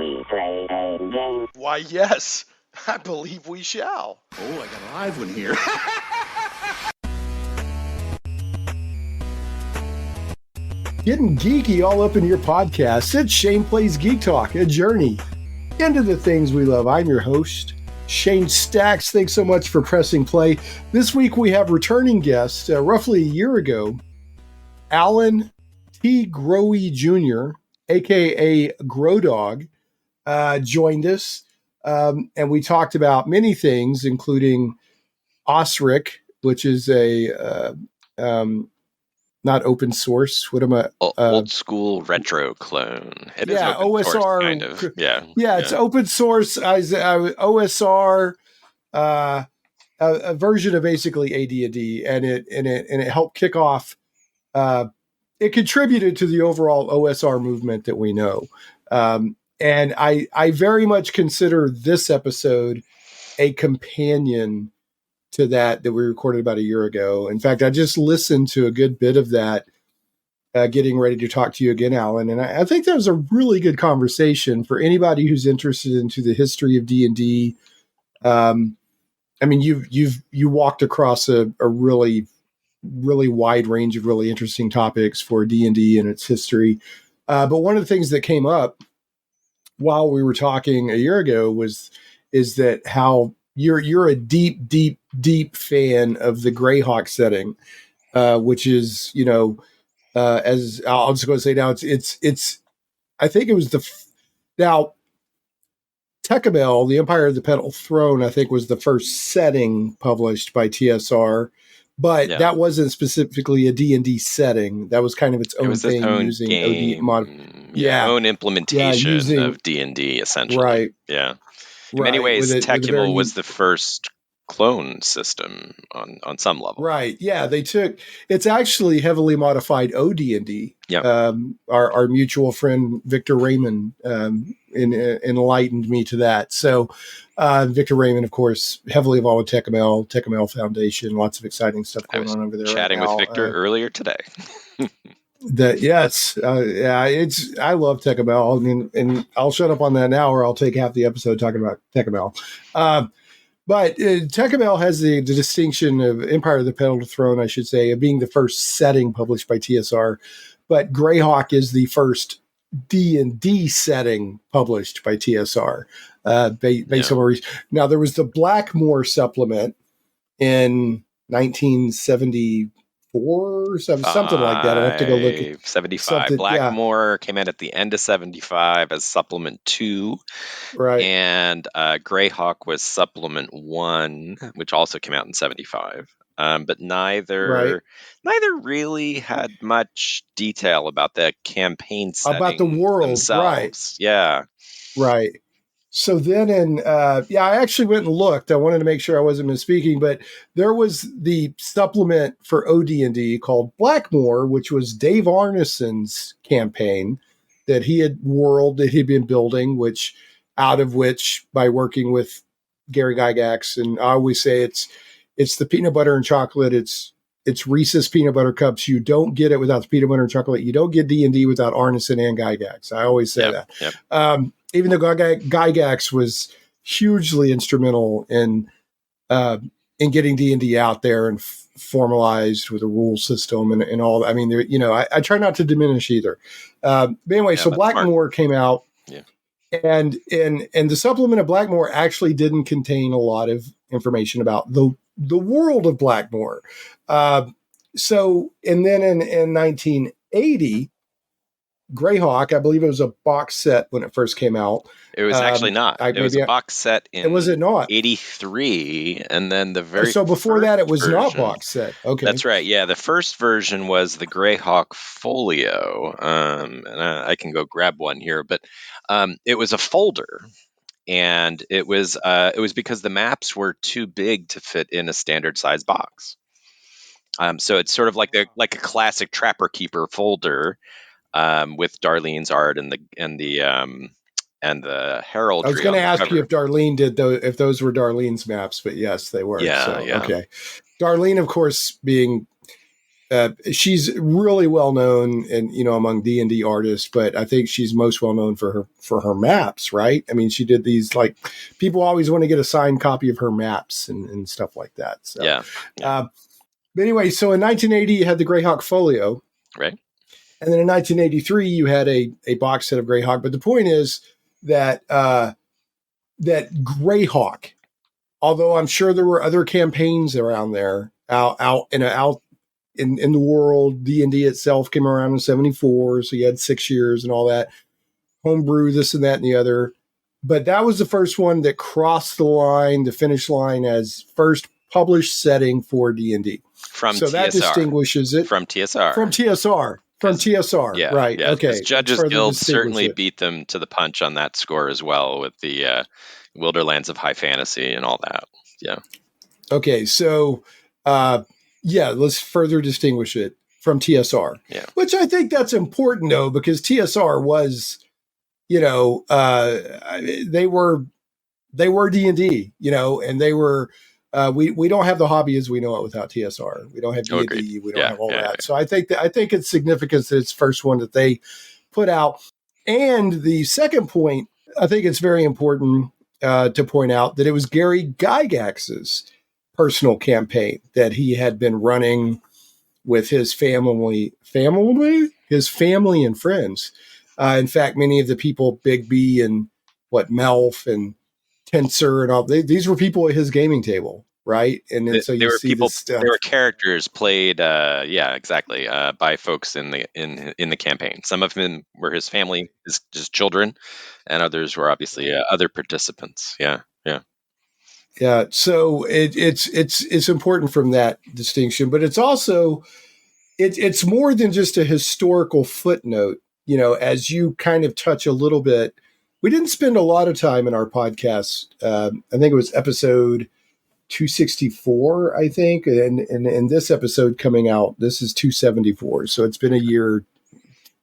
we play a game? Why, yes, I believe we shall. Oh, I got a live one here. Getting geeky all up in your podcast. It's Shane Plays Geek Talk, a journey into the things we love. I'm your host, Shane Stacks. Thanks so much for pressing play. This week we have returning guest, roughly a year ago, Allan T. Grohe Jr., aka Grodog, joined us, and we talked about many things, including Osric, which is a not open source. What am I? Old school retro clone. It is open OSR source, kind of. Yeah, it's open source. OSR, a version of basically AD&D, and it helped kick off. It contributed to the overall OSR movement that we know, and I very much consider this episode a companion to that we recorded about a year ago. In fact, I just listened to a good bit of that, getting ready to talk to you again, Allan. And I think that was a really good conversation for anybody who's interested into the history of D&D. I mean, you walked across a really, really wide range of really interesting topics for D&D and its history. But one of the things that came up while we were talking a year ago is that how you're a deep fan of the Greyhawk setting, which is, as I'm just going to say now, it's I think it was now Tekabel, the Empire of the Petal Throne, I think was the first setting published by TSR, but that wasn't specifically a D&D setting. That was kind of its own thing, using game, own implementation of D&D, essentially. Right. Yeah. In many ways, Tekabel was the first clone system on some level. Right. Yeah. It's actually heavily modified OD&D. Yeah. Our mutual friend, Victor Raymond, enlightened me to that. So Victor Raymond, of course, heavily involved with Tekabel Foundation, lots of exciting stuff going on over there. Chatting with Victor earlier today. I love Tekabel, and I'll shut up on that now, or I'll take half the episode talking about Tekabel. But Tekabel has the distinction of Empire of the Petal Throne, I should say, of being the first setting published by TSR. But Greyhawk is the first D&D setting published by TSR. Based on reason. Now, there was the Blackmore supplement in 1974 or something like that. I have to go look at 75. Blackmore came in at the end of 75 as supplement 2. Right. And Greyhawk was supplement 1, which also came out in 75. But neither really had much detail about the campaign setting about the world themselves. Right. Yeah. Right. So then I actually went and looked. I wanted to make sure I wasn't misspeaking, but there was the supplement for OD&D called Blackmore, which was Dave Arneson's campaign that he'd been building, out of which by working with Gary Gygax, and I always say it's the peanut butter and chocolate. It's Reese's peanut butter cups. You don't get it without the peanut butter and chocolate. You don't get D&D without Arneson and Gygax. I always say that. Yep. Even though Gygax was hugely instrumental in getting D&D out there and formalized with a rule system and all. I mean, I try not to diminish either. But anyway, so Blackmore came out, and the supplement of Blackmore actually didn't contain a lot of information about the world of Blackmore. So, and then in 1980. Greyhawk, I believe it was a box set when it first came out. It was actually not. It was a box set in was it not? 83, and then the very so before that it was version, not box set. Okay, that's right. Yeah, the first version was the Greyhawk Folio, and I can go grab one here, but it was a folder, and it was because the maps were too big to fit in a standard size box. So it's sort of like a classic Trapper Keeper folder. With Darlene's art and the heraldry. I was going to ask you if Darlene if those were Darlene's maps, but yes, they were. Yeah, so, yeah. Okay. Darlene, of course, being she's really well known and among D&D artists, but I think she's most well known for her maps, right? I mean, she did these, like, people always want to get a signed copy of her maps and stuff like that. So Yeah. But anyway, so in 1980 you had the Greyhawk Folio, Right. and then in 1983 you had a box set of Greyhawk. But the point is that that Greyhawk, although I'm sure there were other campaigns around there out in the world, D&D itself came around in 74, so you had 6 years and all that. Homebrew, this and that and the other. But that was the first one that crossed the finish line as first published setting for D&D. From so TSR. That distinguishes it. From TSR. From TSR, yeah, right. Yeah. Okay. Judges Guild certainly beat them to the punch on that score as well, with the Wilderlands of High Fantasy and all that. Yeah. Okay, so let's further distinguish it from TSR. Yeah. Which I think that's important, though, because TSR was, they were D&D, and they were. We don't have the hobby as we know it without TSR. We don't have D&D. We don't have all that. Yeah. So I think it's significant that it's the first one that they put out. And the second point, I think it's very important to point out that it was Gary Gygax's personal campaign that he had been running with his family and friends. In fact, many of the people, Big B and Melf and Tensor and all, these were people at his gaming table, right? And then so you see people. There were characters played, exactly, by folks in the campaign. Some of them were his family, his children, and others were obviously other participants. Yeah. So it's important from that distinction, but it's also it's more than just a historical footnote. As you kind of touch a little bit. We didn't spend a lot of time in our podcast. I think it was episode 264, I think. And this episode coming out, this is 274. So it's been a year,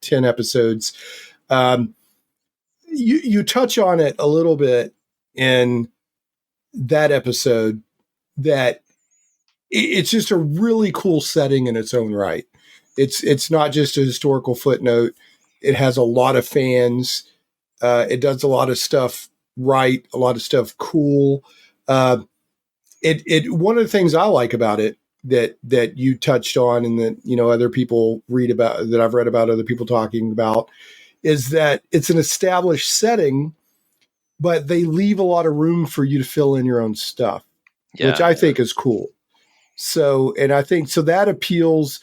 10 episodes. You touch on it a little bit in that episode, that it's just a really cool setting in its own right. It's not just a historical footnote. It has a lot of fans. It does a lot of stuff right, a lot of stuff cool. One of the things I like about it that you touched on, and that other people read about, that I've read about other people talking about, is that it's an established setting, but they leave a lot of room for you to fill in your own stuff, which I think is cool. So, and I think so that appeals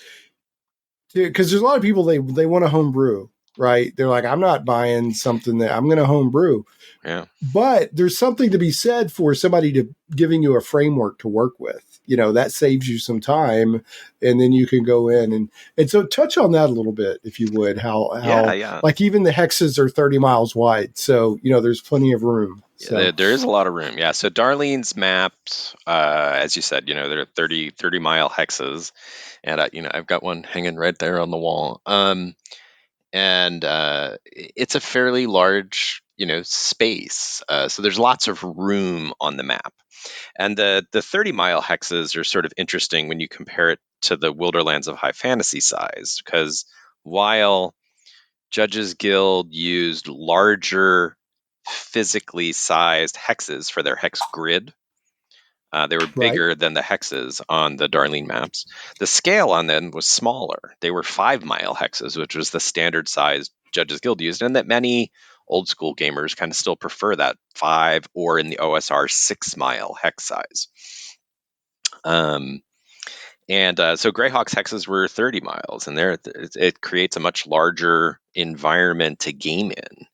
to, because there's a lot of people they want to homebrew. Right. They're like, I'm not buying something that I'm going to homebrew. Yeah. But there's something to be said for somebody giving you a framework to work with. That saves you some time, and then you can go in and so touch on that a little bit, if you would, how like even the hexes are 30 miles wide. So, there's plenty of room. So. Yeah, there is a lot of room. Yeah. So Darlene's maps, as you said, there are 30 mile hexes, and I've got one hanging right there on the wall. And it's a fairly large, space. So there's lots of room on the map. And the 30-mile hexes are sort of interesting when you compare it to the Wilderlands of High Fantasy size, because while Judges Guild used larger, physically sized hexes for their hex grid, they were bigger than the hexes on the Darlene maps. The scale on them was smaller. They were 5-mile hexes, which was the standard size Judges Guild used, and that many old school gamers kind of still prefer that 5, or in the OSR 6-mile hex size. So Greyhawk's hexes were 30 miles, and it creates a much larger environment to game in.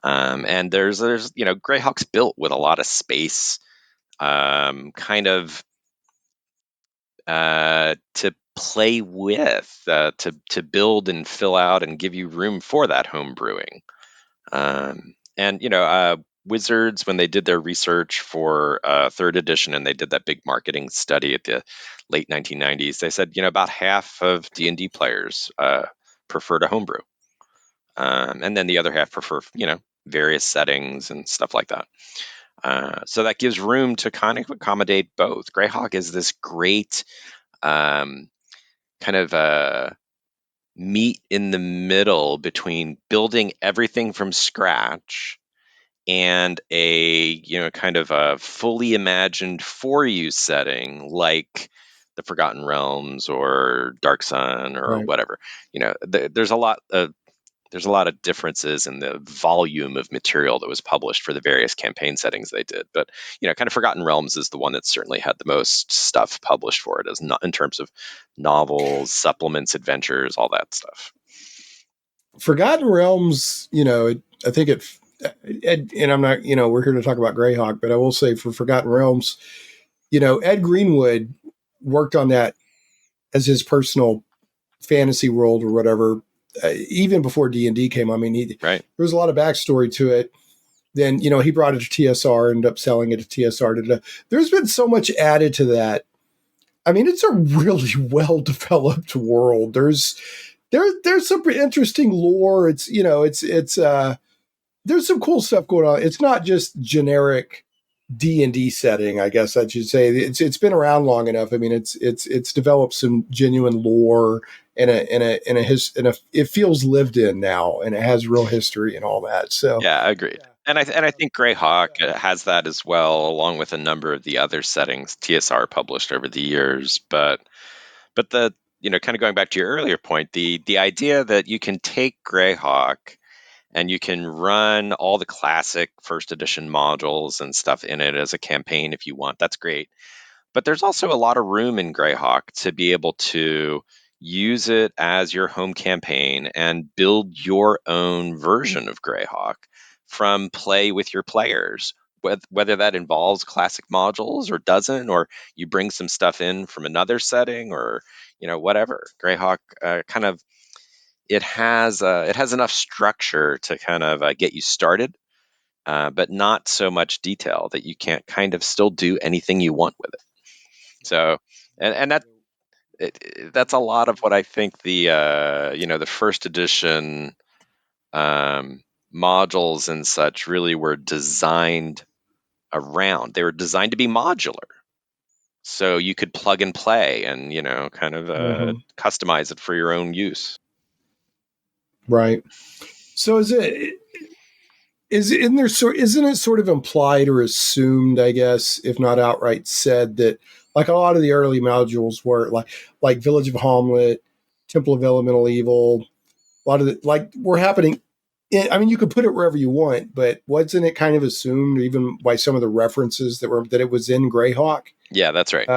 And there's Greyhawk's built with a lot of space. To play with, to build and fill out and give you room for that home brewing. Wizards, when they did their research for 3rd edition, and they did that big marketing study at the late 1990s, they said, about half of D&D players prefer to homebrew. And then the other half prefer, various settings and stuff like that. So that gives room to kind of accommodate both. Greyhawk is this great kind kind of meet in the middle between building everything from scratch and a kind of a fully imagined for you setting like the Forgotten Realms or Dark Sun or Right. whatever. There's a lot of differences in the volume of material that was published for the various campaign settings they did, but kind of Forgotten Realms is the one that certainly had the most stuff published for it, as not in terms of novels, supplements, adventures, all that stuff. Forgotten Realms, I think and I'm not, we're here to talk about Greyhawk, but I will say for Forgotten Realms, Ed Greenwood worked on that as his personal fantasy world or whatever, even before D&D came. I mean, Right. there was a lot of backstory to it. Then, he brought it to TSR, ended up selling it to TSR. There's been so much added to that. I mean, it's a really well-developed world. There's some interesting lore. It's there's some cool stuff going on. It's not just generic D&D setting, I guess I should say. It's been around long enough. I mean, it's developed some genuine lore and it feels lived in now, and it has real history and all that. So yeah, agreed. And I think Greyhawk has that as well, along with a number of the other settings TSR published over the years. But the kind of going back to your earlier point, the idea that you can take Greyhawk and you can run all the classic first edition modules and stuff in it as a campaign if you want, that's great. But there's also a lot of room in Greyhawk to be able to use it as your home campaign and build your own version of Greyhawk from play with your players. Whether that involves classic modules or doesn't, or you bring some stuff in from another setting, or whatever. Greyhawk kind of it has enough structure to kind of get you started, but not so much detail that you can't kind of still do anything you want with it. So, and that's a lot of what I think the the first edition modules and such really were designed around. They were designed to be modular, so you could plug and play and kind of customize it for your own use. Right. So isn't it sort of implied or assumed, I guess, if not outright said, that like a lot of the early modules were like Village of Hamlet, Temple of Elemental Evil, a lot of were happening. I mean, you could put it wherever you want, but wasn't it kind of assumed, even by some of the references that it was in Greyhawk? Yeah, that's right.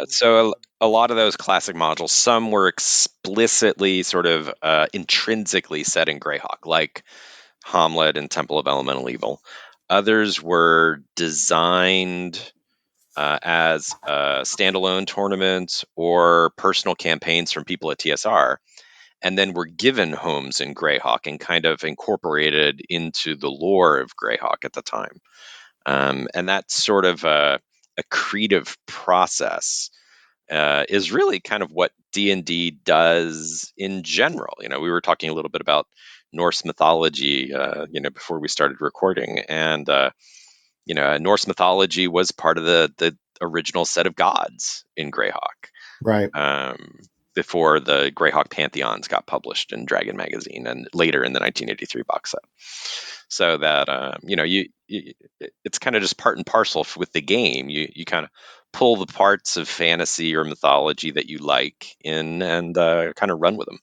So a lot of those classic modules, some were explicitly sort of intrinsically set in Greyhawk, like Hamlet and Temple of Elemental Evil. Others were designed as standalone tournaments or personal campaigns from people at TSR, and then were given homes in Greyhawk and kind of incorporated into the lore of Greyhawk at the time. And that's sort of a creative process is really kind of what D&D does in general. We were talking a little bit about Norse mythology, before we started recording, and Norse mythology was part of the original set of gods in Greyhawk, Right. before the Greyhawk Pantheons got published in Dragon Magazine and later in the 1983 box set. So that it's kind of just part and parcel with the game. You kind of pull the parts of fantasy or mythology that you like in and kind of run with them.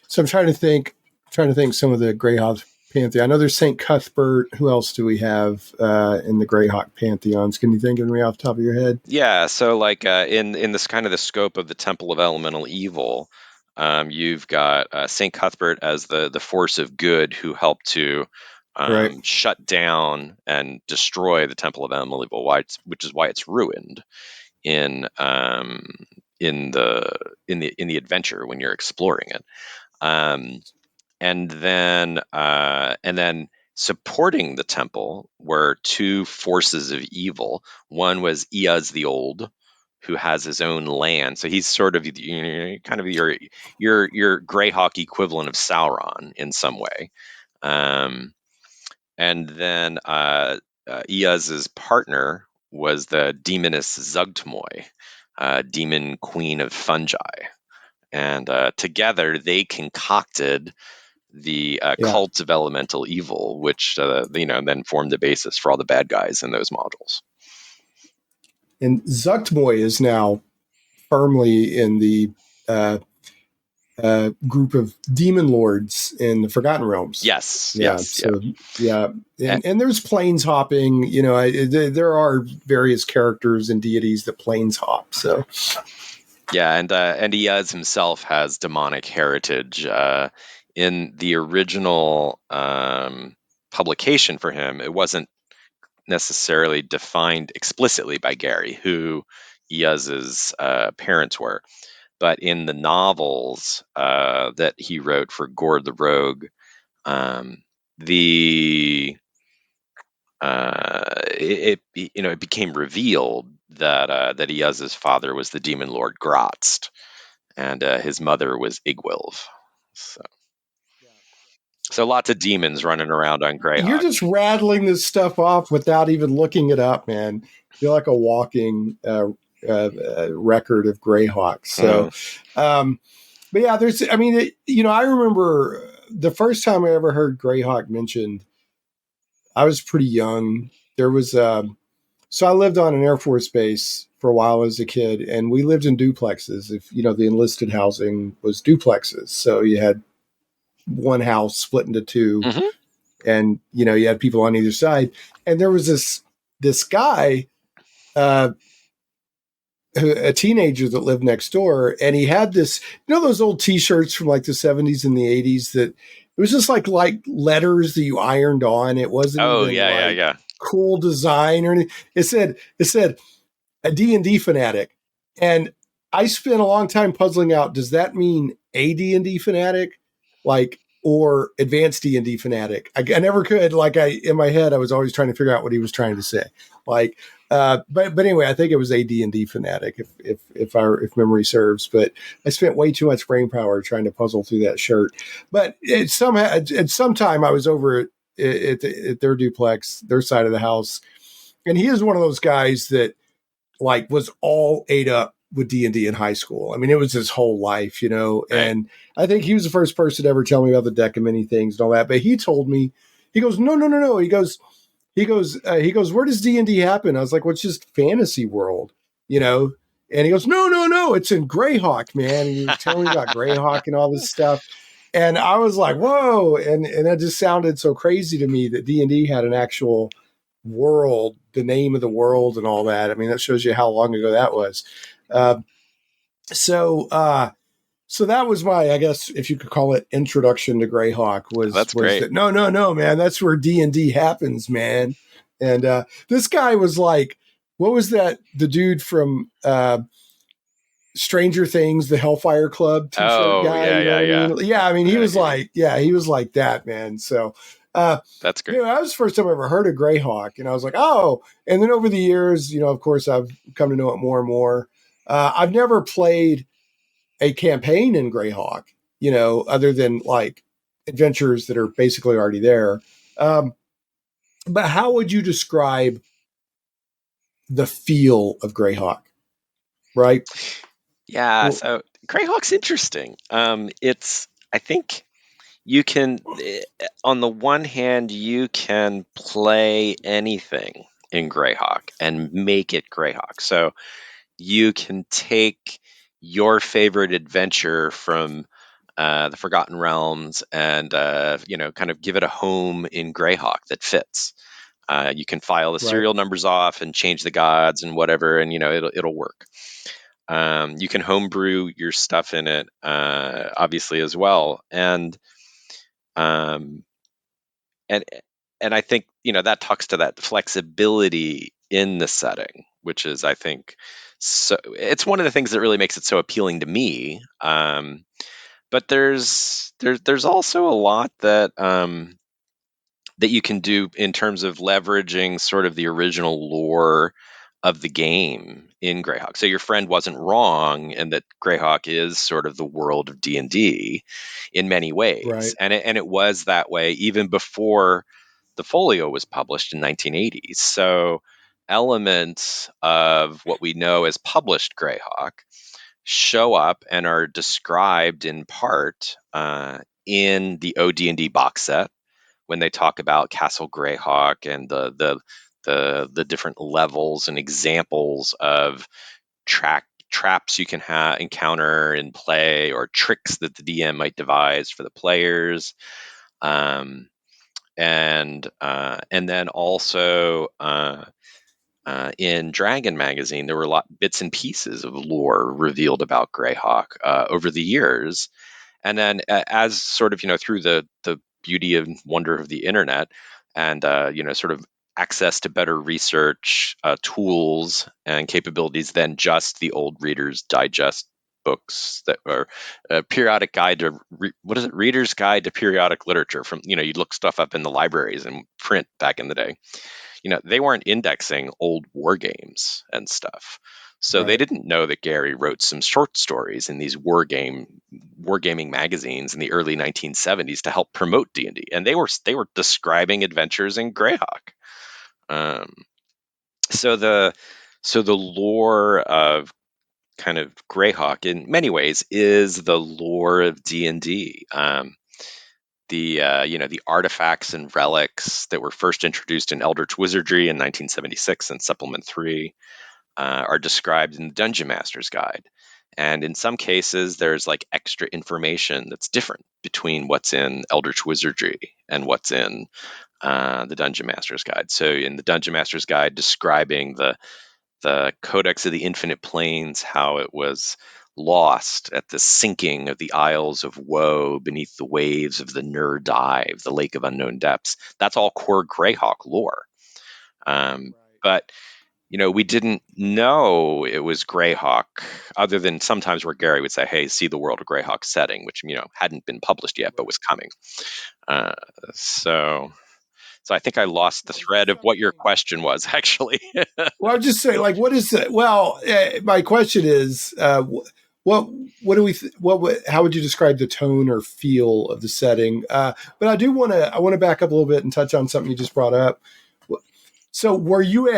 So I'm trying to think some of the Greyhawk Pantheon. I know there's St. Cuthbert. Who else do we have in the Greyhawk Pantheons? Can you think of me off the top of your head? Yeah, so like in this kind of the scope of the Temple of Elemental Evil, you've got St. Cuthbert as the force of good who helped to Right. shut down and destroy the Temple of Elemental Evil, which is why it's ruined in the adventure when you're exploring it. And then supporting the temple were two forces of evil. One was Eaz the Old, who has his own land, so he's sort of kind of your Greyhawk equivalent of Sauron in some way. And then Eaz's partner was the demoness Zugtmoy, demon queen of fungi. And together they concocted the cult of elemental evil, which then formed the basis for all the bad guys in those modules. And Zuktmoy is now firmly in the group of demon lords in the Forgotten Realms. Yes. And there's planes hopping. There are various characters and deities that planes hop. So. Yeah, and Iaz himself has demonic heritage. In the original publication for him, it wasn't necessarily defined explicitly by Gary who Iaz's parents were, but in the novels that he wrote for Gord the Rogue, it became revealed that Iaz's father was the demon lord Grotst, and his mother was Igwilv. So lots of demons running around on Greyhawk. You're just rattling this stuff off without even looking it up, man. You're like a walking record of Greyhawk. So, but yeah, I remember the first time I ever heard Greyhawk mentioned, I was pretty young. There was, so I lived on an Air Force base for a while as a kid, and we lived in duplexes. If, the enlisted housing was duplexes. So you had one house split into two, and you had people on either side, and there was this guy, a teenager that lived next door, and he had this, those old T-shirts from like the 70s and the 80s that it was just like letters that you ironed on. It wasn't cool design or anything. It said a D&D fanatic, and I spent a long time puzzling out, does that mean a D&D fanatic, or advanced D&D fanatic? I never could. In my head, I was always trying to figure out what he was trying to say. But anyway, I think it was a D&D fanatic, if memory serves. But I spent way too much brain power trying to puzzle through that shirt. But at some time, I was over at their duplex, their side of the house, and he is one of those guys that was all ate up with D&D in high school. I mean, it was his whole life, and I think he was the first person to ever tell me about the deck of many things and all that. But he told me, he goes, no. He goes, where does D&D happen? I was like, well, it's just fantasy world, and he goes, no, it's in Greyhawk, man. And he was telling me about Greyhawk and all this stuff. And I was like, whoa. And that just sounded so crazy to me that D&D had an actual world, the name of the world and all that. I mean, that shows you how long ago that was. So that was my, I guess, if you could call it, introduction to Greyhawk. That's great. That, no, man, that's where D&D happens, man. And this guy was like, what was that? The dude from Stranger Things, the Hellfire Club t-shirt guy. Yeah. I mean, he was like that, man. So that's great. That was the first time I ever heard of Greyhawk, and I was like, oh. And then over the years, of course, I've come to know it more and more. I've never played a campaign in Greyhawk, other than adventures that are basically already there. But how would you describe the feel of Greyhawk? Right? Yeah. Well, so Greyhawk's interesting. I think you can, on the one hand, you can play anything in Greyhawk and make it Greyhawk. So you can take your favorite adventure from the Forgotten Realms and kind of give it a home in Greyhawk that fits. You can file the serial numbers off and change the gods and whatever, and it'll work. You can homebrew your stuff in it, obviously as well, and I think that talks to that flexibility in the setting, which is, I think, so it's one of the things that really makes it so appealing to me. But there's also a lot that you can do in terms of leveraging sort of the original lore of the game in Greyhawk. So your friend wasn't wrong in that Greyhawk is sort of the world of D&D in many ways. Right. And it was that way even before the folio was published in 1980s. So elements of what we know as published Greyhawk show up and are described in part in the OD&D box set when they talk about Castle Greyhawk and the different levels and examples of traps you can encounter in play, or tricks that the DM might devise for the players. And then also in Dragon magazine, there were a lot bits and pieces of lore revealed about Greyhawk over the years. And then as sort of, through the beauty and wonder of the internet, and sort of access to better research tools and capabilities than just the old Reader's Digest books that are a periodic guide to Reader's Guide to Periodic Literature. From you'd look stuff up in the libraries and print back in the day. They weren't indexing old war games and stuff. So they didn't know that Gary wrote some short stories in these wargaming magazines in the early 1970s to help promote D&D, and they were describing adventures in Greyhawk. So the lore of kind of Greyhawk in many ways is the lore of D&D. The artifacts and relics that were first introduced in Eldritch Wizardry in 1976 in Supplement 3 are described in the Dungeon Master's Guide. And in some cases, there's like extra information that's different between what's in Eldritch Wizardry and what's in the Dungeon Master's Guide. So in the Dungeon Master's Guide, describing the Codex of the Infinite Planes, how it was lost at the sinking of the Isles of Woe beneath the waves of the Nur Dive, the Lake of Unknown Depths. That's all core Greyhawk lore. But we didn't know it was Greyhawk, other than sometimes where Gary would say, "Hey, see the World of Greyhawk setting," which hadn't been published yet, but was coming. So I think I lost the thread of what your question was, actually. Well, I'll just say, like, what is it? Well, my question is, what do we? How would you describe the tone or feel of the setting? But I want to back up a little bit and touch on something you just brought up. So, were you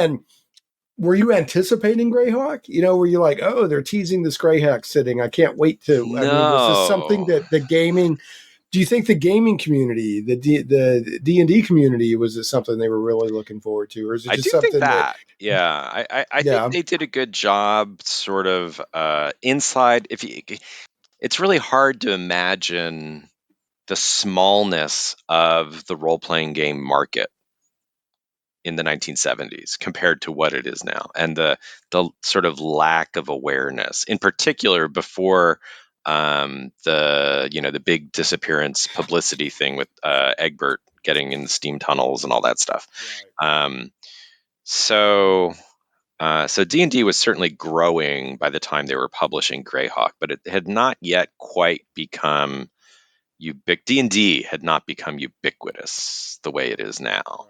anticipating Greyhawk? Were you like, oh, they're teasing this Greyhawk sitting? I can't wait to. No. I mean, was this something that the gaming? Do you think the gaming community, the D&D community, was it something they were really looking forward to, or is it just something that? Yeah, I think they did a good job, sort of inside. It's really hard to imagine the smallness of the role-playing game market in the 1970s compared to what it is now, and the sort of lack of awareness, in particular before the big disappearance publicity thing with Egbert getting in the steam tunnels and all that stuff. So D&D was certainly growing by the time they were publishing Greyhawk, but it had not yet quite become D&D had not become ubiquitous the way it is now.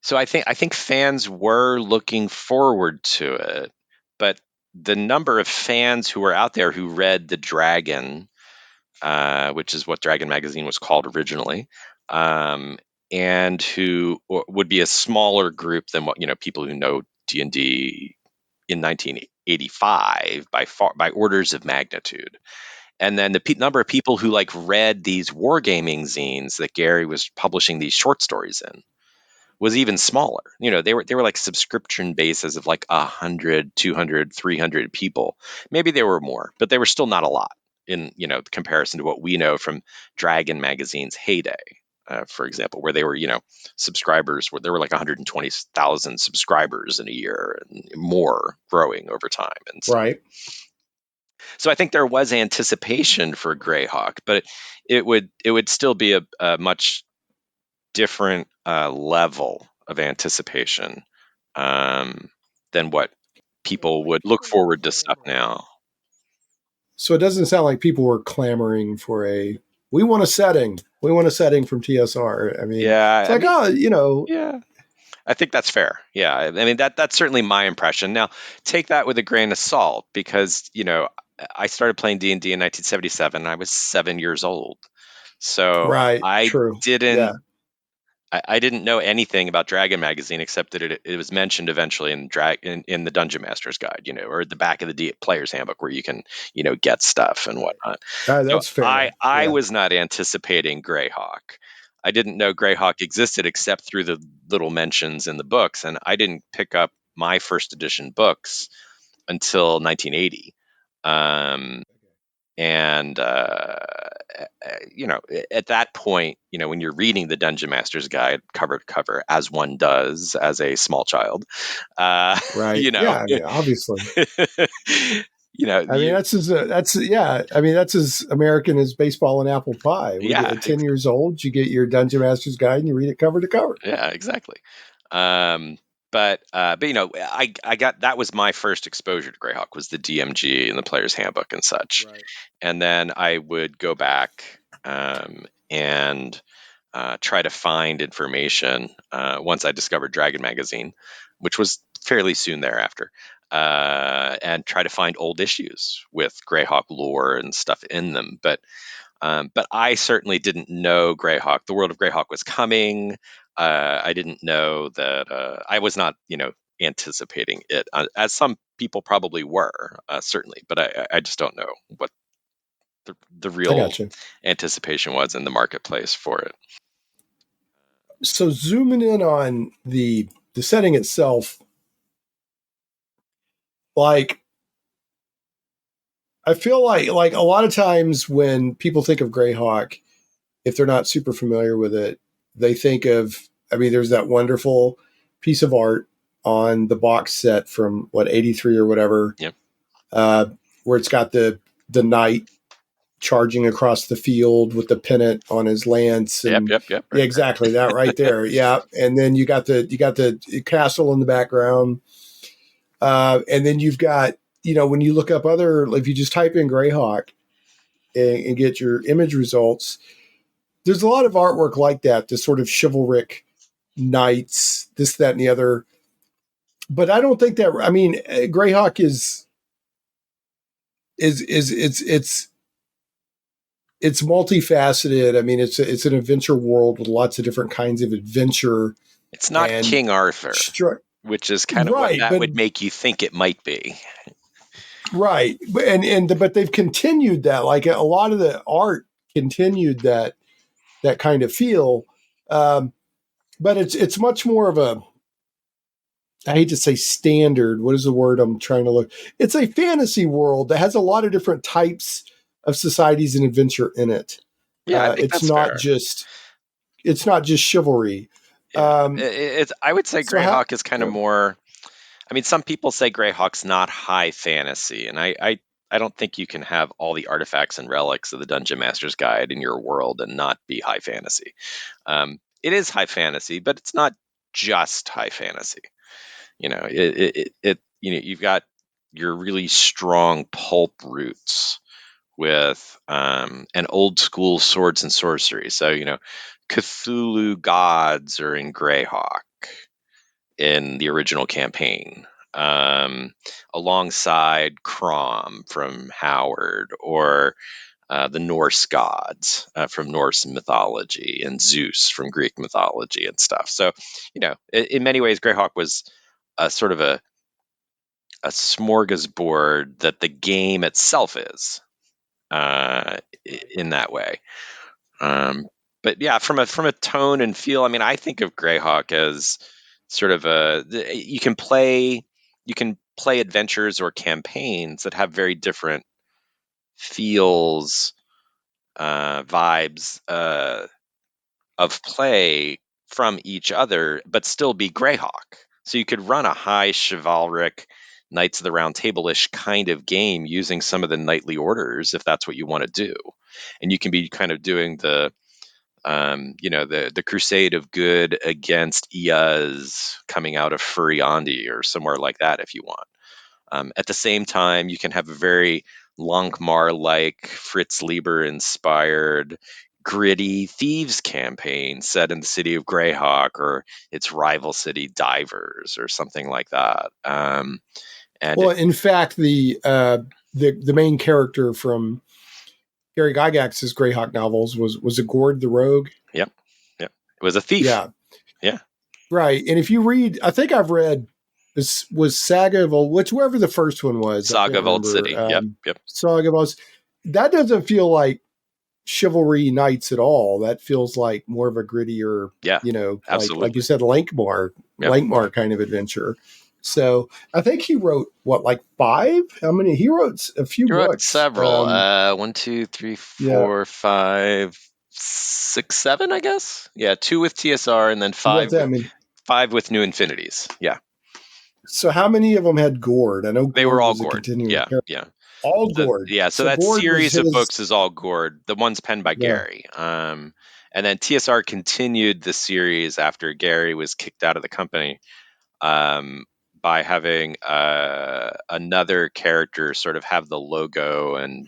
So I think fans were looking forward to it, but the number of fans who were out there who read the Dragon, which is what Dragon magazine was called originally, and who would be a smaller group than what people who know D&D in 1985 by orders of magnitude. And then the number of people who read these wargaming zines that Gary was publishing these short stories in was even smaller. They were like subscription bases of 100, 200, 300 people. Maybe there were more, but they were still not a lot in comparison to what we know from Dragon magazine's heyday, for example, where they were subscribers, where there were 120,000 subscribers in a year and more, growing over time. And so, right. So I think there was anticipation for Greyhawk, but it would still be a much different level of anticipation than what people would look forward to stuff now. So it doesn't sound like people were clamoring for we want a setting from TSR. I mean, it's yeah. I think that's fair. Yeah, I mean that's certainly my impression. Now, take that with a grain of salt, because I started playing D&D in 1977. I was 7 years old, so Right. I True. didn't. Yeah. I didn't know anything about Dragon Magazine except that it was mentioned eventually in the Dungeon Master's Guide, or at the back of the Player's Handbook where you can, get stuff and whatnot. So That's fair. I Yeah. was not anticipating Greyhawk. I didn't know Greyhawk existed except through the little mentions in the books, and I didn't pick up my first edition books until 1980. Um, and at that point, when you're reading the Dungeon Master's Guide cover to cover, as one does as a small child, Right. Yeah. I mean, obviously. I mean, you, that's as American as baseball and apple pie. yeah, At 10 years old, you get your Dungeon Master's Guide and you read it cover to cover. yeah, exactly. But I got that was my first exposure to Greyhawk was the DMG and the Player's Handbook and such. Right. And then I would go back and try to find information once I discovered Dragon Magazine, which was fairly soon thereafter, and try to find old issues with Greyhawk lore and stuff in them. But I certainly didn't know Greyhawk. The world of Greyhawk was coming. I didn't know that. I was not, anticipating it, as some people probably were, certainly. But I just don't know what the I real gotcha. anticipation was in the marketplace for it. So zooming in on the setting itself, like I feel like a lot of times when people think of Greyhawk, if they're not super familiar with it, they think of, I mean, there's that wonderful piece of art on the box set from 83 or whatever, Yep. Where it's got the knight charging across the field with the pennant on his lance. And Yep. yeah, exactly that right there. Yeah. And then you got the castle in the background. And then you've got, when you look up if you just type in Greyhawk and get your image results, there's a lot of artwork like that, this sort of chivalric knights, this, that, and the other. But I don't think that, I mean, Greyhawk is it's multifaceted. I mean, it's an adventure world with lots of different kinds of adventure. It's not King Arthur, which is kind of what that would make you think it might be. Right. But they've continued that, like a lot of the art continued that kind of feel. But it's much more of a, I hate to say standard. What is the word I'm trying to look? It's a fantasy world that has a lot of different types of societies and adventure in it. Yeah, I think it's not just chivalry. Yeah. I would say Greyhawk is kind of more. I mean, some people say Greyhawk's not high fantasy, and I don't think you can have all the artifacts and relics of the Dungeon Master's Guide in your world and not be high fantasy. It is high fantasy, but it's not just high fantasy. You've got your really strong pulp roots with an old school swords and sorcery. So, Cthulhu gods are in Greyhawk in the original campaign, alongside Crom from Howard, or the Norse gods from Norse mythology, and Zeus from Greek mythology and stuff. So, in many ways, Greyhawk was a sort of a smorgasbord that the game itself is in that way. But yeah, from a tone and feel, I mean, I think of Greyhawk as sort of you can play adventures or campaigns that have very different feels, vibes of play from each other, but still be Greyhawk. So you could run a high chivalric Knights of the Round Table-ish kind of game using some of the knightly orders if that's what you want to do, and you can be kind of doing the the Crusade of Good against Iaz coming out of Furiandi or somewhere like that if you want. At the same time, you can have a very Lankmar-like, Fritz Lieber-inspired, gritty thieves campaign set in the city of Greyhawk or its rival city Divers or something like that. In fact, the the main character from Gary Gygax's Greyhawk novels was a Gord the Rogue. Yep. It was a thief. Yeah. Right. And if you read, I think I've read this was Saga of wherever the first one was. Saga of Old City. Yep. Saga of Old. That doesn't feel like chivalry knights at all. That feels like more of a grittier, like you said, Lankmar kind of adventure. So I think he wrote like 5? How many? He wrote a few books. Wrote several. 1, 2, 3, 4, 5, 6, 7, I guess. Yeah, 2 with TSR and then 5 5 with New Infinities. Yeah. So how many of them had Gord? I know they were all Gord. Yeah. All Gord. So that Gord series of books is all Gord. The one's penned by Gary. And then TSR continued the series after Gary was kicked out of the company by having another character sort of have the logo and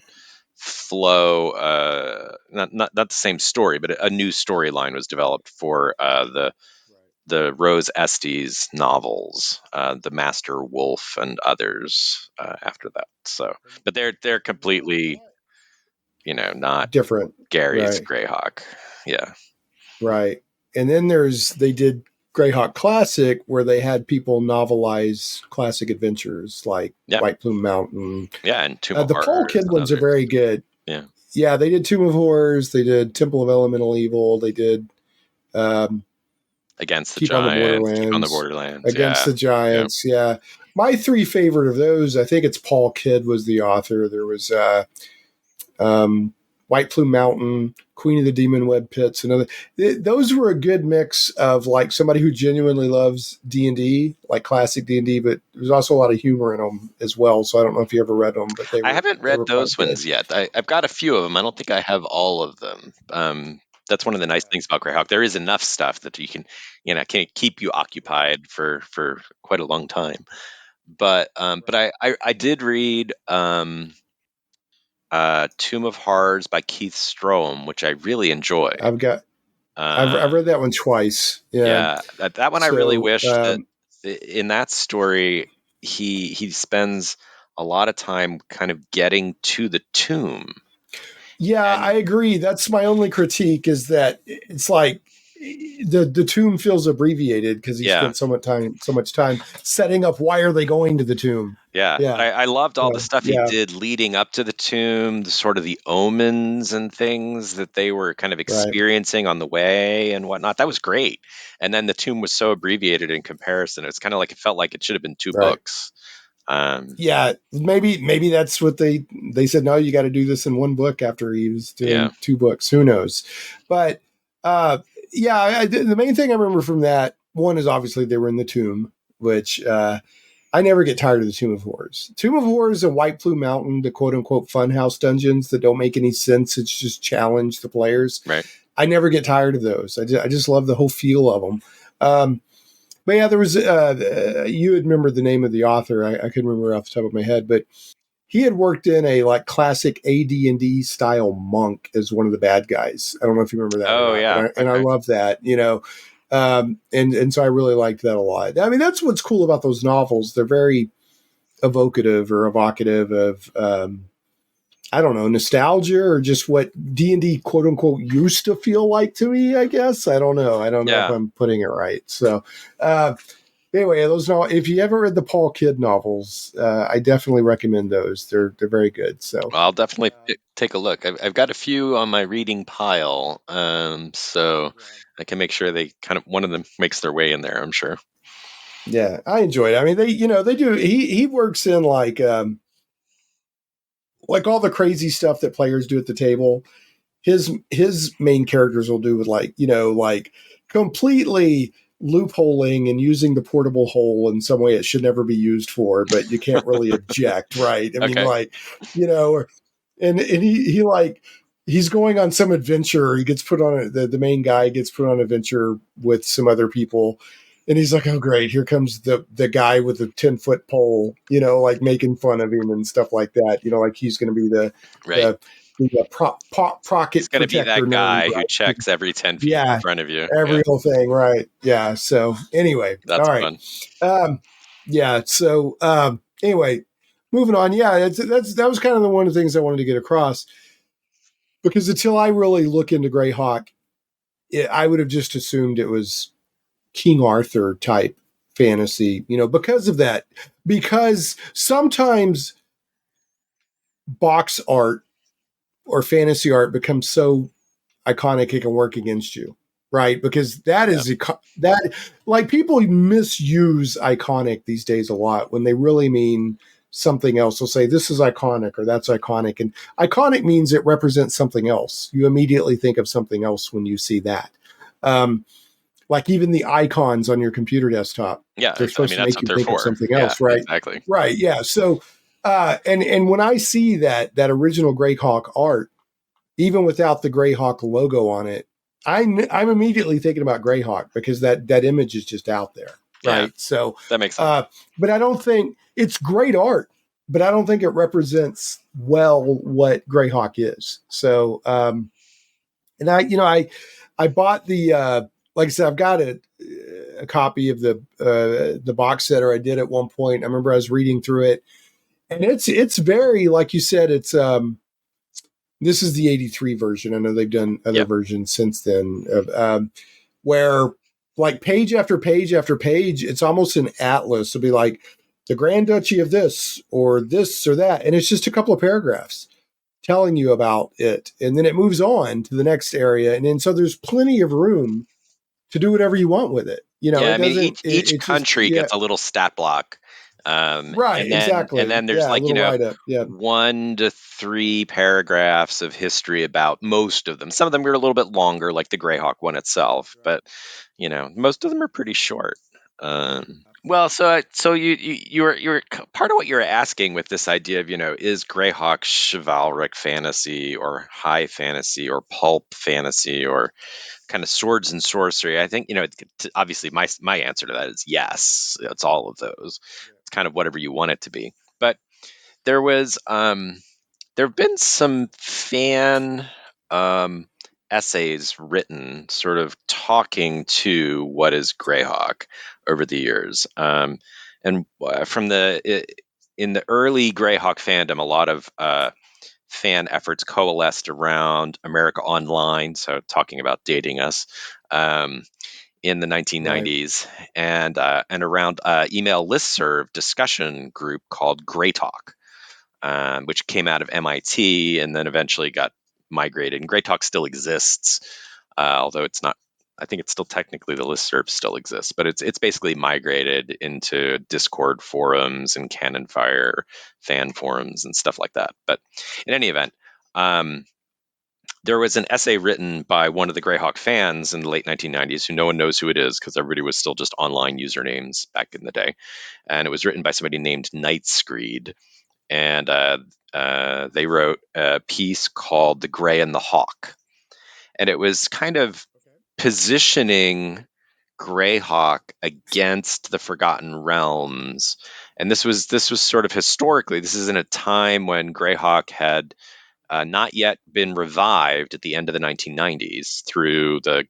flow. Not the same story, but a new storyline was developed for the Rose Estes novels, the Master Wolf and others after that. So, but they're completely, not different. Gary's Greyhawk. Yeah. Right. And then they did Greyhawk Classic, where they had people novelize classic adventures like White Plume Mountain. Yeah, and Tomb of the Paul Kidd ones are very good. Yeah. Yeah, they did Tomb of Horrors. They did Temple of Elemental Evil. They did Against the Keep Giants. Keep on the Borderlands. Against the Giants, yeah. My 3 favorite of those, I think it's Paul Kidd was the author. There was White Plume Mountain, Queen of the Demon Web Pits, and those were a good mix of like somebody who genuinely loves D&D, like classic D&D, but there's also a lot of humor in them as well. So I don't know if you ever read them, but I haven't read those ones yet. I've got a few of them. I don't think I have all of them. That's one of the nice things about Greyhawk. There is enough stuff that you can keep you occupied for quite a long time. But I did read Tomb of Horrors by Keith Strom, which I really enjoy. I've read that one twice. Yeah, that one I really wish that in that story he spends a lot of time kind of getting to the tomb. Yeah, I agree. That's my only critique is that it's like the tomb feels abbreviated because he spent so much time setting up. Why are they going to the tomb? Yeah. I loved all the stuff he did leading up to the tomb, the omens and things that they were kind of experiencing on the way and whatnot. That was great. And then the tomb was so abbreviated in comparison. It's kind of like it felt like it should have been 2 books. Maybe that's what they said. No, you got to do this in 1 book after he was doing 2 books. Who knows? But the main thing I remember from that one is obviously they were in the tomb, which I never get tired of the Tomb of Horrors. Tomb of Horrors and White Plume Mountain, the quote unquote funhouse dungeons that don't make any sense. It's just challenge the players. Right. I never get tired of those. I just love the whole feel of them. But yeah, there was, you had remembered the name of the author. I couldn't remember off the top of my head, but he had worked in a like classic AD&D style monk as one of the bad guys. I don't know if you remember that. Oh, yeah. And I love that, and so I really liked that a lot. I mean, that's what's cool about those novels. They're very evocative of, I don't know, nostalgia or just what D&D quote unquote used to feel like to me, I guess. I don't know. I don't know if I'm putting it right. So, anyway, if you ever read the Paul Kidd novels, I definitely recommend those. They're very good. So I'll definitely take a look. I've got a few on my reading pile. So I can make sure one of them makes their way in there, I'm sure. Yeah, I enjoy it. I mean, they do. He works in like all the crazy stuff that players do at the table. His main characters will do with like completely loopholing and using the portable hole in some way it should never be used for, but you can't really object, right? I mean, he's going on some adventure. He gets put on the main guy gets put on an adventure with some other people. And he's like, oh, great. Here comes the guy with the 10-foot pole, like making fun of him and stuff like that. Like he's going to be the pocket. He's going to be that guy who checks every 10 feet in front of you. Every whole thing. Right. Yeah. So anyway. That's all right. fun. So anyway, moving on. Yeah, that was kind of the one of the things I wanted to get across, because until I really look into Greyhawk, I would have just assumed it was King Arthur type fantasy, because of that. Because sometimes box art or fantasy art becomes so iconic it can work against you, right? Because that is that, like, people misuse iconic these days a lot when they really mean something else. They'll say this is iconic or that's iconic, and iconic means it represents something else. You immediately think of something else when you see that. Like even the icons on your computer desktop, Yeah, they're supposed to that's make what you they're think of for. something Yeah, else, right? exactly. Right. Yeah. So, and when I see that original Greyhawk art, even without the Greyhawk logo on it, I'm immediately thinking about Greyhawk because that image is just out there, right? Yeah, so that makes sense. but I don't think it's great art, but I don't think it represents well what Greyhawk is. So, and I bought the like I said, I've got a copy of the box set, or I did at one point. I remember I was reading through it, and it's very, like you said, it's this is the 83 version. I know they've done other versions since then, where like page after page after page, it's almost an atlas. It'll be like the Grand Duchy of this or that, and it's just a couple of paragraphs telling you about it, and then it moves on to the next area, and then so there's plenty of room to do whatever you want with it. Yeah, It I mean, doesn't. each It's just country gets a little stat block, right, and exactly. then there's Yeah, a like little write up. Yeah, 1 to 3 paragraphs of history about most of them. Some of them are a little bit longer, like the Greyhawk one itself, but most of them are pretty short. Well, so you're part of what you're asking with this idea of is Greyhawk chivalric fantasy or high fantasy or pulp fantasy or kind of swords and sorcery. I think obviously my answer to that is yes. It's all of those. It's kind of whatever you want it to be. But there was there have been some fan essays written sort of talking to what is Greyhawk over the years. And in the early Greyhawk fandom, a lot of fan efforts coalesced around America Online, so talking about dating us, in the 1990s, and around email listserv discussion group called Greytalk, which came out of MIT and then eventually got migrated. And Greytalk still exists, although it's not. I think it's still technically the listserv still exists, but it's basically migrated into Discord forums and Cannon Fire fan forums and stuff like that. But in any event, there was an essay written by one of the Greyhawk fans in the late 1990s, who no one knows who it is because everybody was still just online usernames back in the day, and it was written by somebody named Nitescreed, and they wrote a piece called "The Grey and the Hawk," and it was kind of positioning Greyhawk against the Forgotten Realms. And this was sort of historically, this is in a time when Greyhawk had not yet been revived at the end of the 1990s through the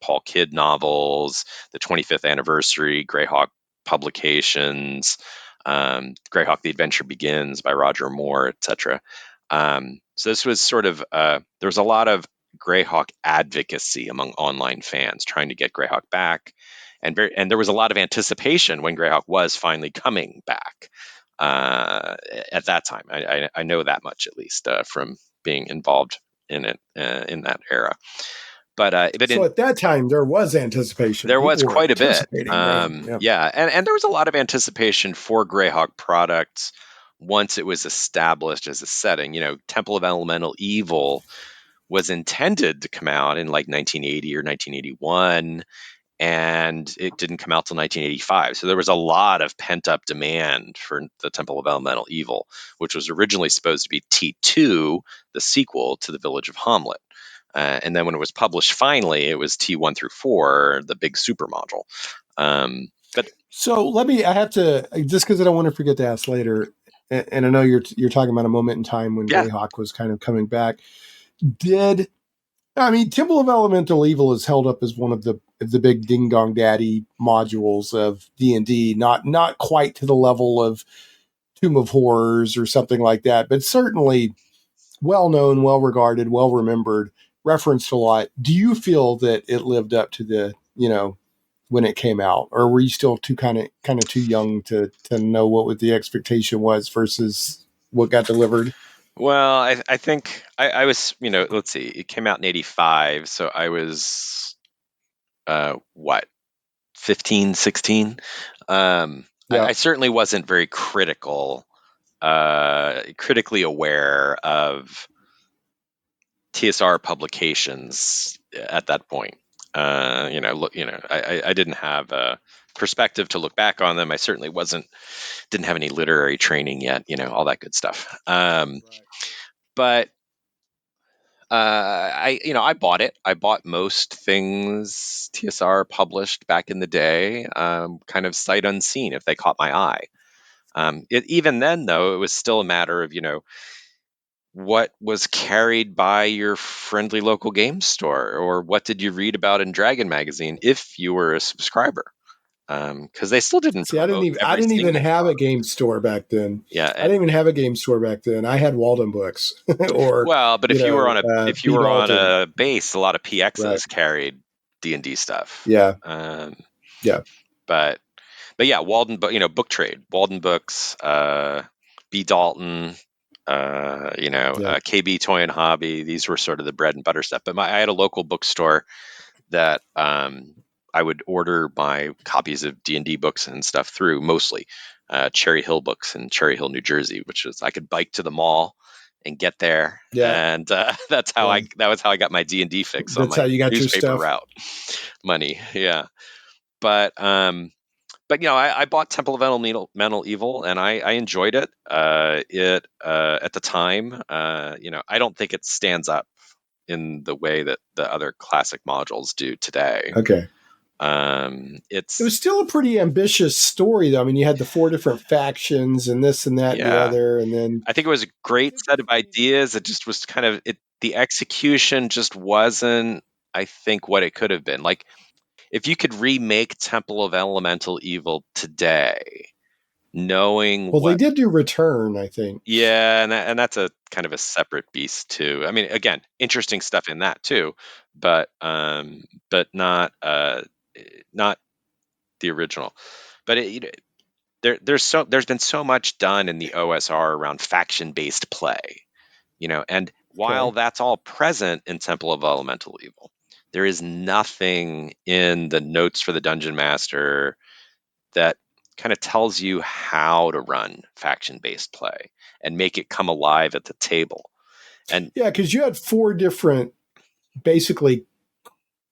Paul Kidd novels, the 25th anniversary Greyhawk publications, Greyhawk: The Adventure Begins by Roger Moore, etc. So this was sort of there was a lot of Greyhawk advocacy among online fans trying to get Greyhawk back, and there was a lot of anticipation when Greyhawk was finally coming back. At that time, I know that much at least from being involved in it in that era. But so at that time there was anticipation. There was People were quite a bit. anticipating, right? Yeah, and there was a lot of anticipation for Greyhawk products once it was established as a setting. Temple of Elemental Evil was intended to come out in like 1980 or 1981, and it didn't come out till 1985. So there was a lot of pent up demand for the Temple of Elemental Evil, which was originally supposed to be T2, the sequel to the Village of Hamlet. And then when it was published finally, it was T1 through 4, the big super module. But so I have to, just because I don't want to forget to ask later, and I know you're talking about a moment in time when Greyhawk was kind of coming back. Temple of Elemental Evil is held up as one of the big ding dong daddy modules of D&D, not quite to the level of Tomb of Horrors or something like that, but certainly well known, well regarded, well remembered, referenced a lot. Do you feel that it lived up to the, when it came out, or were you still too kind of too young to know what the expectation was versus what got delivered? Well, I think I was, let's see, it came out in 85, so I was, what, 15, 16? I certainly wasn't very critically aware of TSR publications at that point. I didn't have a perspective to look back on them. I certainly didn't have any literary training yet, all that good stuff. But I bought it. I bought most things TSR published back in the day, kind of sight unseen if they caught my eye. Even then, though, it was still a matter of, what was carried by your friendly local game store, or what did you read about in Dragon Magazine if you were a subscriber? Because they still didn't See, I promote didn't even have a book. game store back then. Yeah, I didn't even have a game store back then. I had Walden Books, or but if you were on a base, a lot of PXs carried D&D stuff. Yeah, But yeah, Walden, book trade, Walden Books, B. Dalton, KB Toy and Hobby. These were sort of the bread and butter stuff. But I had a local bookstore that I would order my copies of D&D books and stuff through, mostly Cherry Hill Books in Cherry Hill, New Jersey, which was I could bike to the mall and get there, and that was how I got my D&D fix. That's how you got your stuff. Route money, yeah. But I bought Temple of Elemental Evil, and I enjoyed it. It at the time, I don't think it stands up in the way that the other classic modules do today. Okay. It was still a pretty ambitious story, though. I mean, you had the 4 different factions and this and that and the other, and then I think it was a great set of ideas. It just was kind of the execution just wasn't, I think, what it could have been. Like, if you could remake Temple of Elemental Evil today, knowing they did do Return, I think. Yeah, and that's a kind of a separate beast too. I mean, again, interesting stuff in that too, but not the original. But there's been so much done in the OSR around faction-based play, and while that's all present in Temple of Elemental Evil, there is nothing in the notes for the Dungeon Master that kind of tells you how to run faction-based play and make it come alive at the table. And yeah, because you had 4 different, basically,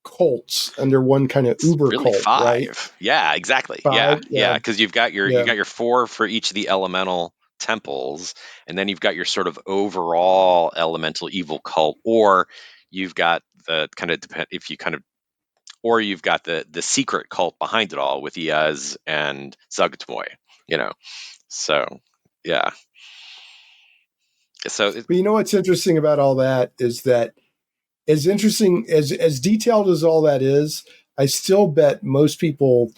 cults under one kind of uber really cult, 5. Right? Yeah, exactly. 5, yeah, because you've got your 4 for each of the elemental temples, and then you've got your sort of overall elemental evil cult, or you've got the kind of or you've got the secret cult behind it all with Iaz and Zugtmoy, So, yeah. So, but what's interesting about all that is that as interesting as detailed as all that is, I still bet most people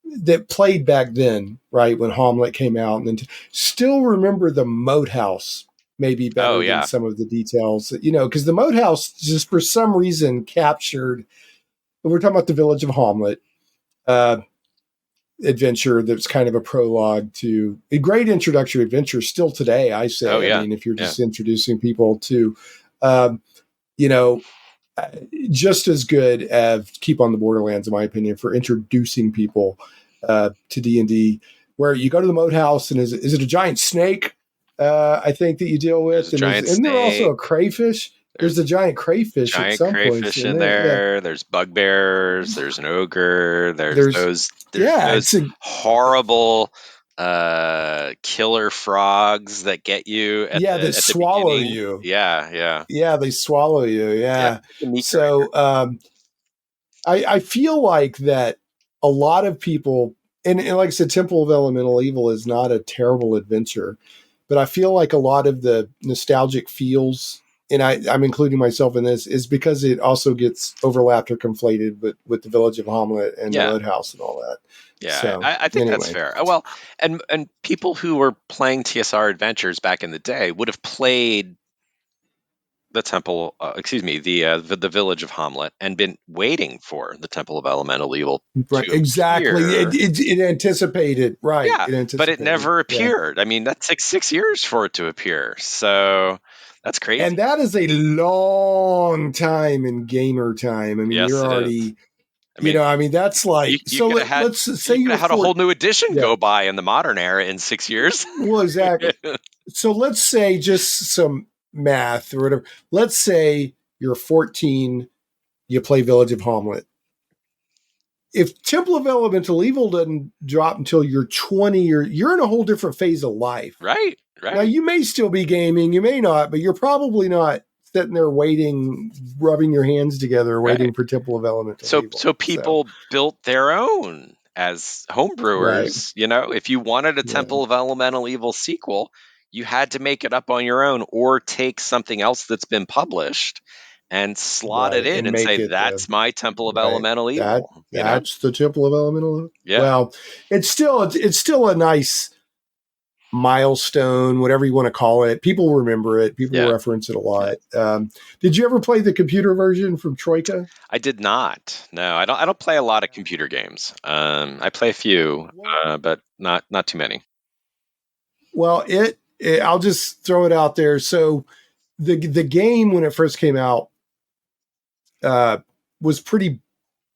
that played back then, right, when Hamlet came out, and then still remember the Moathouse maybe better than some of the details, because the Moathouse just for some reason captured. We're talking about the Village of Hamlet adventure. That's kind of a prologue to a great introductory adventure still today, I say. I mean, if you're just introducing people to, just as good as Keep on the Borderlands, in my opinion, for introducing people to D&D, where you go to the Moathouse, and is it a giant snake? I think that you deal with, and there also a crayfish. There's a giant crayfish at some point in there. There's bugbears. There's an ogre. There's those horrible killer frogs that get you. They swallow you. Yeah, they swallow you. Yeah. So I feel like that a lot of people, and like I said, Temple of Elemental Evil is not a terrible adventure, but I feel like a lot of the nostalgic feels and I'm including myself in this, is because it also gets overlapped or conflated with the Village of Hamlet and the Moathouse and all that. Yeah, So, I think that's anyway. fair. Well, and people who were playing TSR Adventures back in the day would have played the Temple, the Village of Hamlet, and been waiting for the Temple of Elemental Evil Right, to exactly. appear. It anticipated, right? Yeah, It anticipated, but it never yeah. appeared. I mean, that takes 6 years for it to appear. So that's crazy. And that is a long time in gamer time. I mean, Yes, you're it already, is. I mean, that's like, let's say you could have had a whole new edition yeah. go by in the modern era in 6 years. Well, exactly. So let's say, just some math or whatever. Let's say you're 14, you play Village of Hamlet. If Temple of Elemental Evil doesn't drop until you're 20, you're in a whole different phase of life. Right. Now, you may still be gaming, you may not, but you're probably not sitting there waiting, rubbing your hands together, waiting for Temple of Elemental Evil. So people built their own as homebrewers. Right. If you wanted a Temple of Elemental Evil sequel, you had to make it up on your own or take something else that's been published and slot it in and say, that's my Temple of Elemental Evil. That's the Temple of Elemental Evil. Yeah. Well, it's still a nice milestone, whatever you want to call it. People remember it. People reference it a lot. Did you ever play the computer version from Troika? I did not. No, I don't play a lot of computer games. I play a few, but not too many. Well, I'll just throw it out there. So the game, when it first came out, was pretty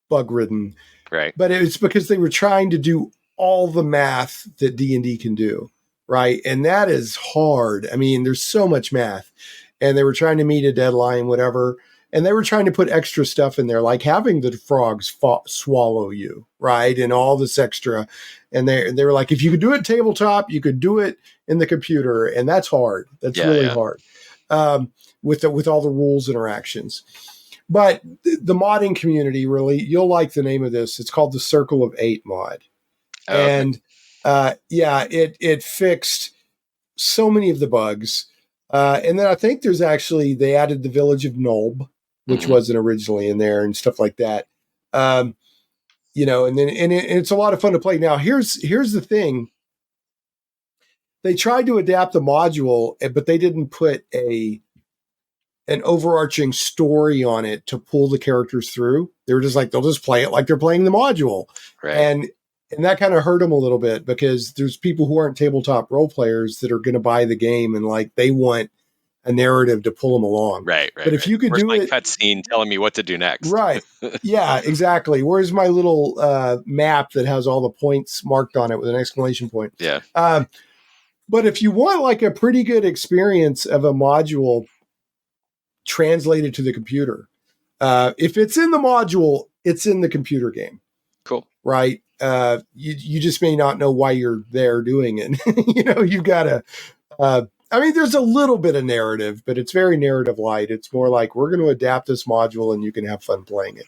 bug ridden. Right. But it's because they were trying to do all the math that D&D can do. Right. And that is hard. I mean, there's so much math, and they were trying to meet a deadline, whatever. And they were trying to put extra stuff in there, like having the frogs swallow you. Right. And all this extra. And they were like, if you could do it tabletop, you could do it in the computer. And that's hard. That's really hard. With all the rules interactions. But the modding community, really, you'll like the name of this. It's called the Circle of 8 mod. Okay. And it fixed so many of the bugs. And then I think they added the Village of Nulb, which wasn't originally in there, and stuff like that. And it's a lot of fun to play. Now, here's the thing. They tried to adapt the module, but they didn't put an overarching story on it to pull the characters through. They were just like, they'll just play it like they're playing the module. Right. And that kind of hurt them a little bit, because there's people who aren't tabletop role players that are going to buy the game, and like they want a narrative to pull them along. Right. But if you could Where's do my it, cutscene telling me what to do next. Right. Yeah, exactly. Where's my little map that has all the points marked on it with an exclamation point? Yeah. But if you want like a pretty good experience of a module translated to the computer, if it's in the module, it's in the computer game. Cool. Right. You just may not know why you're there doing it. You've got to, there's a little bit of narrative, but it's very narrative light. It's more like, we're going to adapt this module and you can have fun playing it.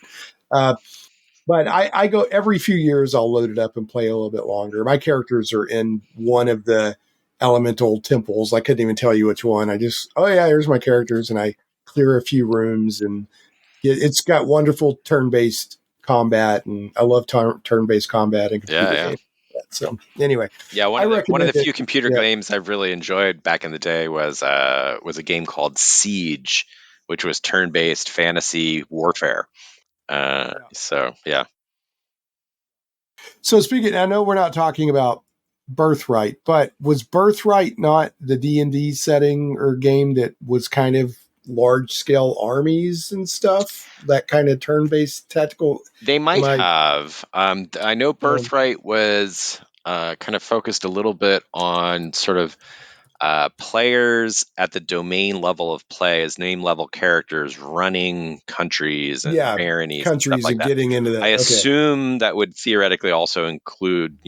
But I go every few years, I'll load it up and play a little bit longer. My characters are in one of the elemental temples. I couldn't even tell you which one. Here's my characters, and I clear a few rooms, and it's got wonderful turn-based combat, and I love turn-based combat and computer games. So anyway, one of the few computer games I've really enjoyed back in the day was a game called Siege, which was turn-based fantasy warfare. So speaking, I know we're not talking about Birthright, but was Birthright not the D&D setting or game that was kind of large scale armies and stuff, that kind of turn-based tactical? They might have. I know Birthright was kind of focused a little bit on sort of players at the domain level of play as name level characters running countries and baronies countries and stuff like and that. Getting into that. I assume that would theoretically also include,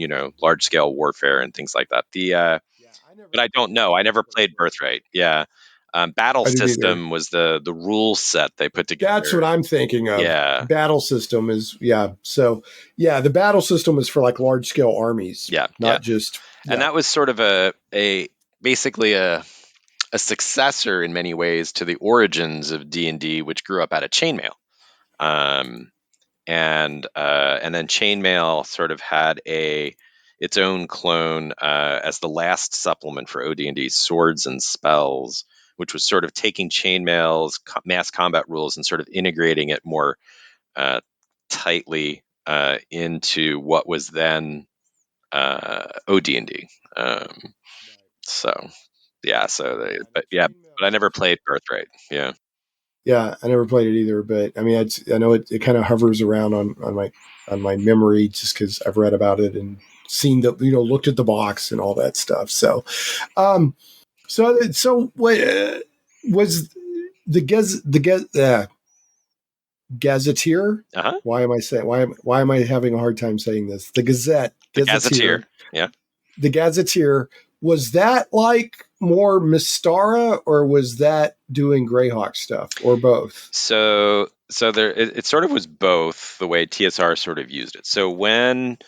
large scale warfare and things like that. But I don't know. I never played Birthright. Yeah. Battle System was the rule set they put together. That's what I'm thinking of. Yeah. Battle System is, So, the battle system is for like large scale armies. Yeah. Not just. And that was sort of basically a a successor in many ways to the origins of D&D, which grew up out of chainmail. And then chainmail sort of had its own clone as the last supplement for OD&D, Swords and Spells, which was sort of taking chainmail's mass combat rules and sort of integrating it more tightly into what was then OD&D. So yeah, but I never played Birthright. Yeah. Yeah, I never played it either, but I mean, I know it kind of hovers around on my memory just because I've read about it and seen the looked at the box and all that stuff. So, so what was the Gazetteer? Uh-huh. Why am I having a hard time saying this? The Gazetteer. Yeah. The Gazetteer, was that like more Mystara, or was that doing Greyhawk stuff, or both? So there it sort of was both, the way TSR sort of used it. So when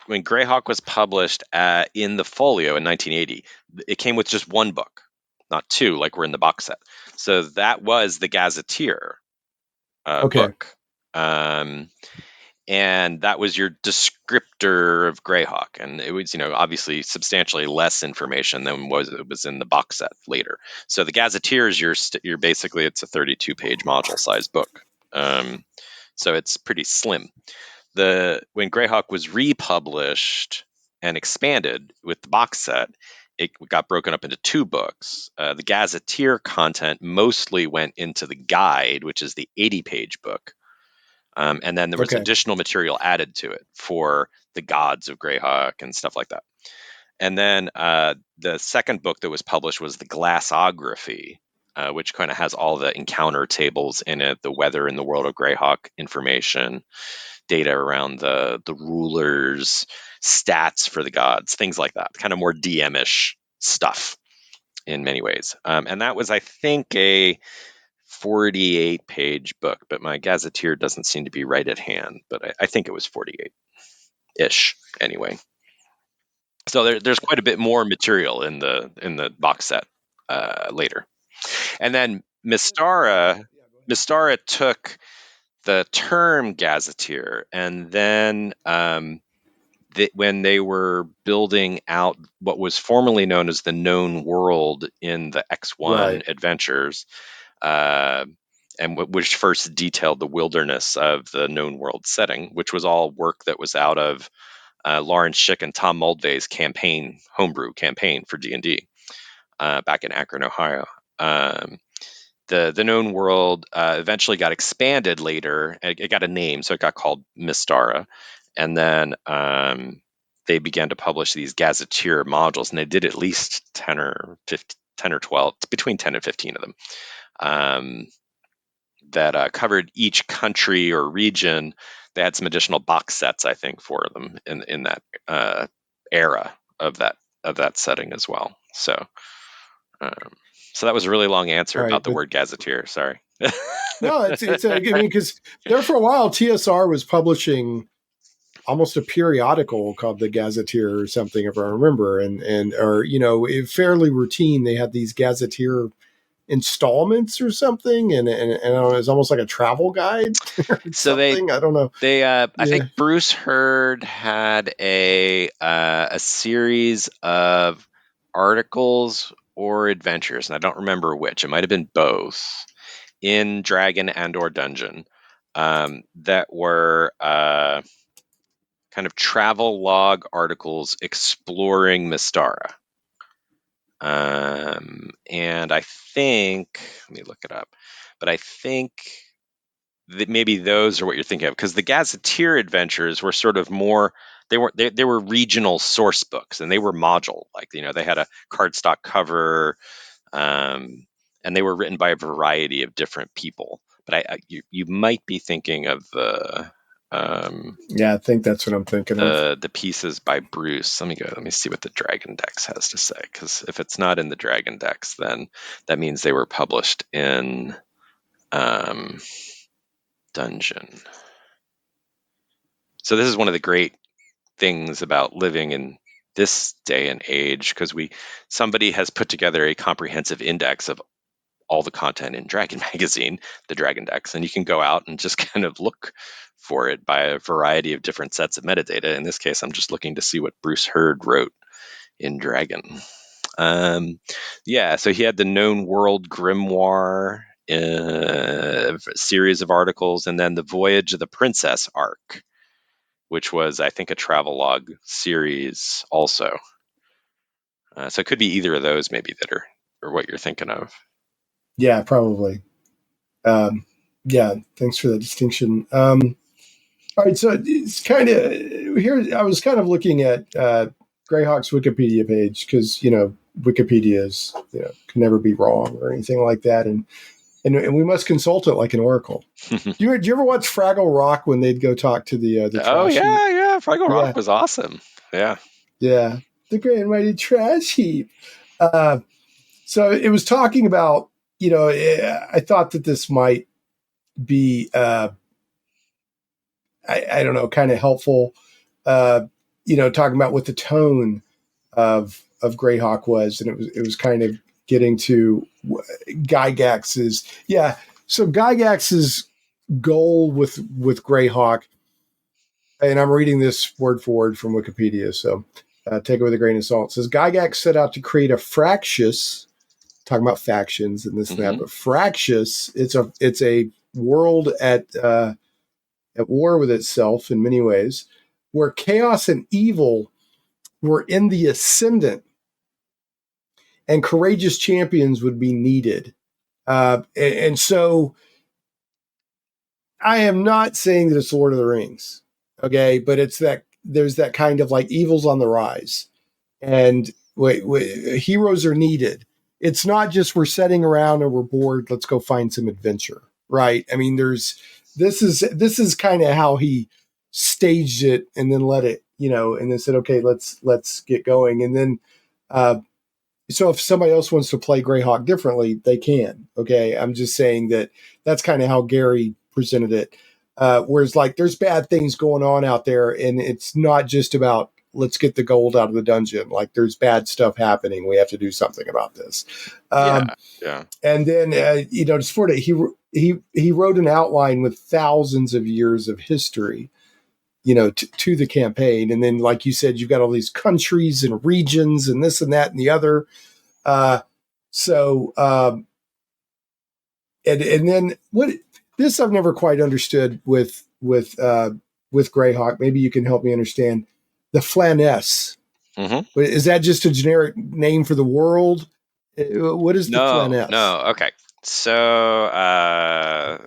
Greyhawk was published in the folio in 1980, it came with just one book, not two like we're in the box set. So that was the Gazetteer book. And that was your descriptor of Greyhawk, and it was, obviously substantially less information than was in the box set later. So the Gazetteer is you're basically, it's a 32-page module size book, so it's pretty slim. When Greyhawk was republished and expanded with the box set, it got broken up into two books. The Gazetteer content mostly went into the guide, which is the 80-page book. And then there was additional material added to it for the gods of Greyhawk and stuff like that. And then the second book that was published was the Glassography, which kind of has all the encounter tables in it, the weather in the world of Greyhawk information, data around the rulers, stats for the gods, things like that, kind of more DM-ish stuff in many ways. And that was, I think, a 48-page book, but my Gazetteer doesn't seem to be right at hand, but I think it was 48-ish anyway. So there's quite a bit more material in the box set later. And then Mystara took the term Gazetteer, and then when they were building out what was formerly known as the known world in the X1 adventures, and which first detailed the wilderness of the known world setting, which was all work that was out of Lawrence Schick and Tom Moldvay's homebrew campaign for D&D back in Akron, Ohio. The known world eventually got expanded later. It got a name, so it got called Mystara. And then they began to publish these Gazetteer modules, and they did at least 10 or 12, between 10 and 15 of them. That covered each country or region. They had some additional box sets, I think, for them in that era of that setting as well. So that was a really long answer about the word Gazetteer. Sorry. No, it's I mean, because there for a while TSR was publishing almost a periodical called the Gazetteer or something, if I remember, or fairly routine. They had these Gazetteer installments or something, and it was almost like a travel guide or something. I don't know. I think Bruce Hurd had a series of articles or adventures, and I don't remember which. It might have been both, in Dragon and or Dungeon, that were kind of travel log articles exploring Mystara. And I think, let me look it up, but I think that maybe those are what you're thinking of, because the Gazetteer adventures were sort of more, they were regional source books, and they were module, like, they had a cardstock cover, and they were written by a variety of different people. But you might be thinking of the I think that's what I'm thinking of. The pieces by Bruce. Let me see what the Dragon Dex has to say, because if it's not in the Dragon Dex, then that means they were published in Dungeon. So this is one of the great things about living in this day and age, because somebody has put together a comprehensive index of all the content in Dragon Magazine, the Dragon Dex, and you can go out and just kind of look for it by a variety of different sets of metadata. In this case, I'm just looking to see what Bruce Hurd wrote in Dragon. So he had the Known World Grimoire, a series of articles, and then the Voyage of the Princess arc, which was, I think, a travelogue series also. So it could be either of those maybe that are what you're thinking of. Yeah, probably. Thanks for that distinction. All right, so it's kind of here. I was kind of looking at Greyhawk's Wikipedia page because Wikipedia is can never be wrong or anything like that, and we must consult it like an oracle. Do you ever watch Fraggle Rock when they'd go talk to the Oh trash heap? yeah, Fraggle Rock was awesome. Yeah, the great and mighty trash heap. So it was talking about I thought that this might be I don't know, kind of helpful, talking about what the tone of Greyhawk was. And it was kind of getting to Gygax's. Yeah. So Gygax's goal with Greyhawk, and I'm reading this word for word from Wikipedia, so take it with a grain of salt. It says Gygax set out to create a fractious, talking about factions and this and that, but fractious, it's a world at war with itself in many ways, where chaos and evil were in the ascendant and courageous champions would be needed. And so I am not saying that it's Lord of the Rings, okay, but it's that there's that kind of like evil's on the rise and heroes are needed. It's not just we're sitting around and we're bored, let's go find some adventure, right? I mean, this is kind of how he staged it and then let it, and then said, okay, let's get going. And then, so if somebody else wants to play Greyhawk differently, they can. Okay. I'm just saying that's kind of how Gary presented it. Whereas like there's bad things going on out there and it's not just about let's get the gold out of the dungeon. Like there's bad stuff happening. We have to do something about this. Yeah. And then, to support it, he wrote an outline with thousands of years of history, to the campaign. And then, like you said, you've got all these countries and regions and this and that and the other. And then this I've never quite understood with Greyhawk. Maybe you can help me understand the Flaness. Mm-hmm. Is that just a generic name for the world? What is the Flaness? No. Okay. So I'm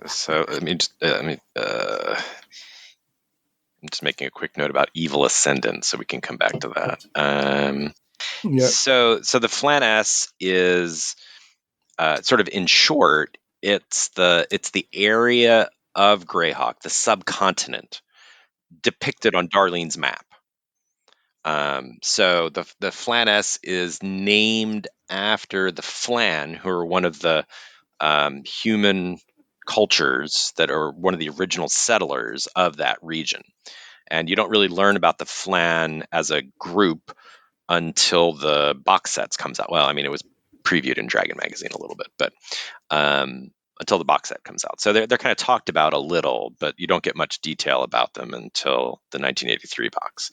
just making a quick note about evil ascendant, so we can come back to that. So the Flaness is sort of in short, it's the area of Greyhawk, the subcontinent depicted on Darlene's map. So the Flaness is named after the Flan, who are one of the human cultures that are one of the original settlers of that region. And you don't really learn about the Flan as a group until the box sets comes out. Well, I mean, it was previewed in Dragon Magazine a little bit, but until the box set comes out. So they're kind of talked about a little, but you don't get much detail about them until the 1983 box.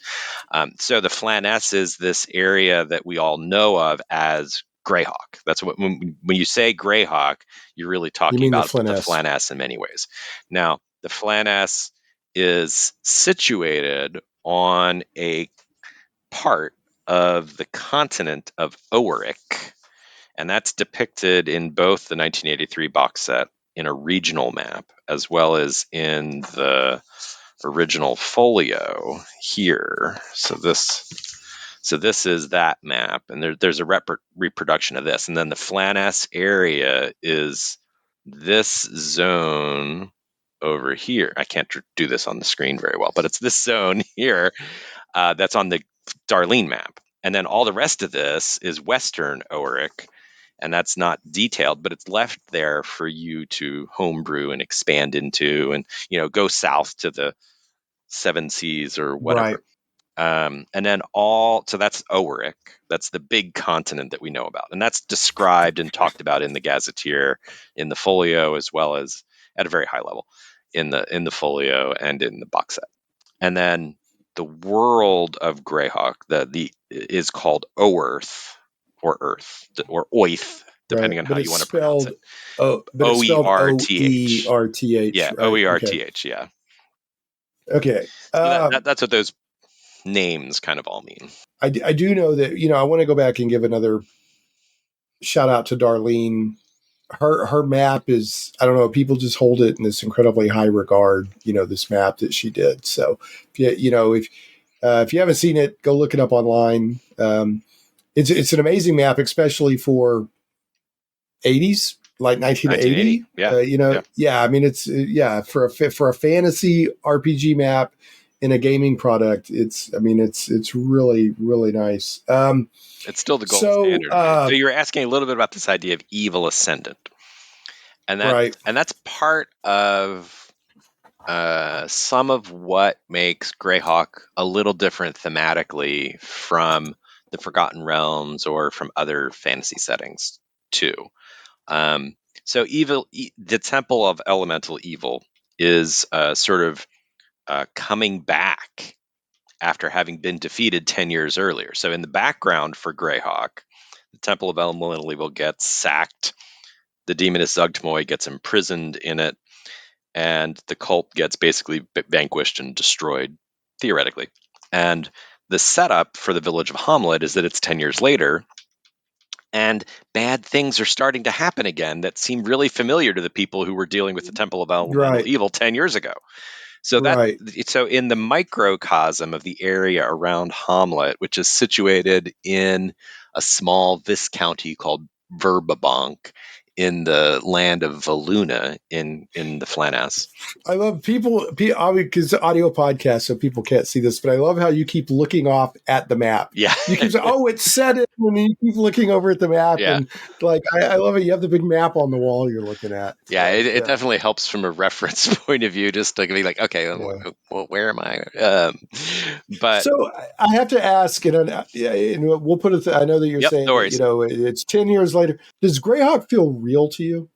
So the Flaness is this area that we all know of as Greyhawk. That's what when you say Greyhawk, you're really talking about the Flaness in many ways. Now, the Flaness is situated on a part of the continent of Oeric, and that's depicted in both the 1983 box set in a regional map as well as in the original folio here. So this is that map, and there's a reproduction of this. And then the Flaness area is this zone over here. I can't do this on the screen very well, but it's this zone here that's on the Darlene map. And then all the rest of this is Western Oeric, and that's not detailed, but it's left there for you to homebrew and expand into and, go south to the Seven Seas or whatever. And then so that's Oeric. That's the big continent that we know about. And that's described and talked about in the Gazetteer, in the folio, as well as at a very high level in the folio and in the box set. And then the world of Greyhawk, the is called Oerth or Earth or Oith, depending on how you want to pronounce it. But it's spelled Oerth. Oerth. Yeah, right? Oerth. Yeah. Okay. So that's what those names kind of all mean. I do know that, I want to go back and give another shout out to Darlene. Her map is, I don't know, people just hold it in this incredibly high regard, this map that she did. So, if you haven't seen it, go look it up online. It's an amazing map, especially for 80s, like 1980. Yeah. I mean, it's for a fantasy RPG map in a gaming product. It's really, really nice. It's still the gold standard. So you're asking a little bit about this idea of evil ascendant, and that's part of some of what makes Greyhawk a little different thematically from the Forgotten Realms or from other fantasy settings too. So the Temple of Elemental Evil is sort of coming back after having been defeated 10 years earlier. So in the background for Greyhawk, the Temple of Elemental Evil gets sacked, the demoness Zugtmoy gets imprisoned in it, and the cult gets basically vanquished and destroyed, theoretically. And the setup for the village of Hamlet is that it's 10 years later, and bad things are starting to happen again that seem really familiar to the people who were dealing with the Temple of Elemental Evil 10 years ago. So so in the microcosm of the area around Hamlet, which is situated in a small viscounty called Verbabonk in the land of Valuna in the Flaness. I love people because audio podcast, so people can't see this, but I love how you keep looking off at the map. Yeah. You keep saying, it's set it, and then you keep looking over at the map. Yeah. And I love it. You have the big map on the wall you're looking at. Yeah, it definitely helps from a reference point of view, just to be like, okay, well, where am I? But so I have to ask, and we'll put it. I know that you're saying that, it's 10 years later. Does Greyhawk feel real to you?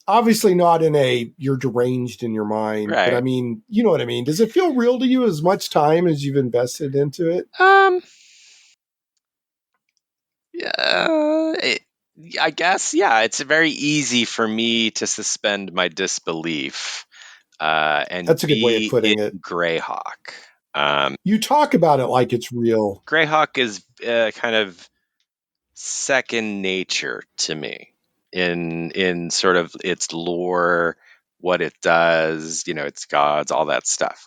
Obviously not in you're deranged in your mind, but I mean, you know what I mean? Does it feel real to you as much time as you've invested into it? I guess, yeah. It's very easy for me to suspend my disbelief. And that's a good way of putting it. Greyhawk. You talk about it like it's real. Greyhawk is kind of second nature to me in sort of its lore, what it does, its gods, all that stuff.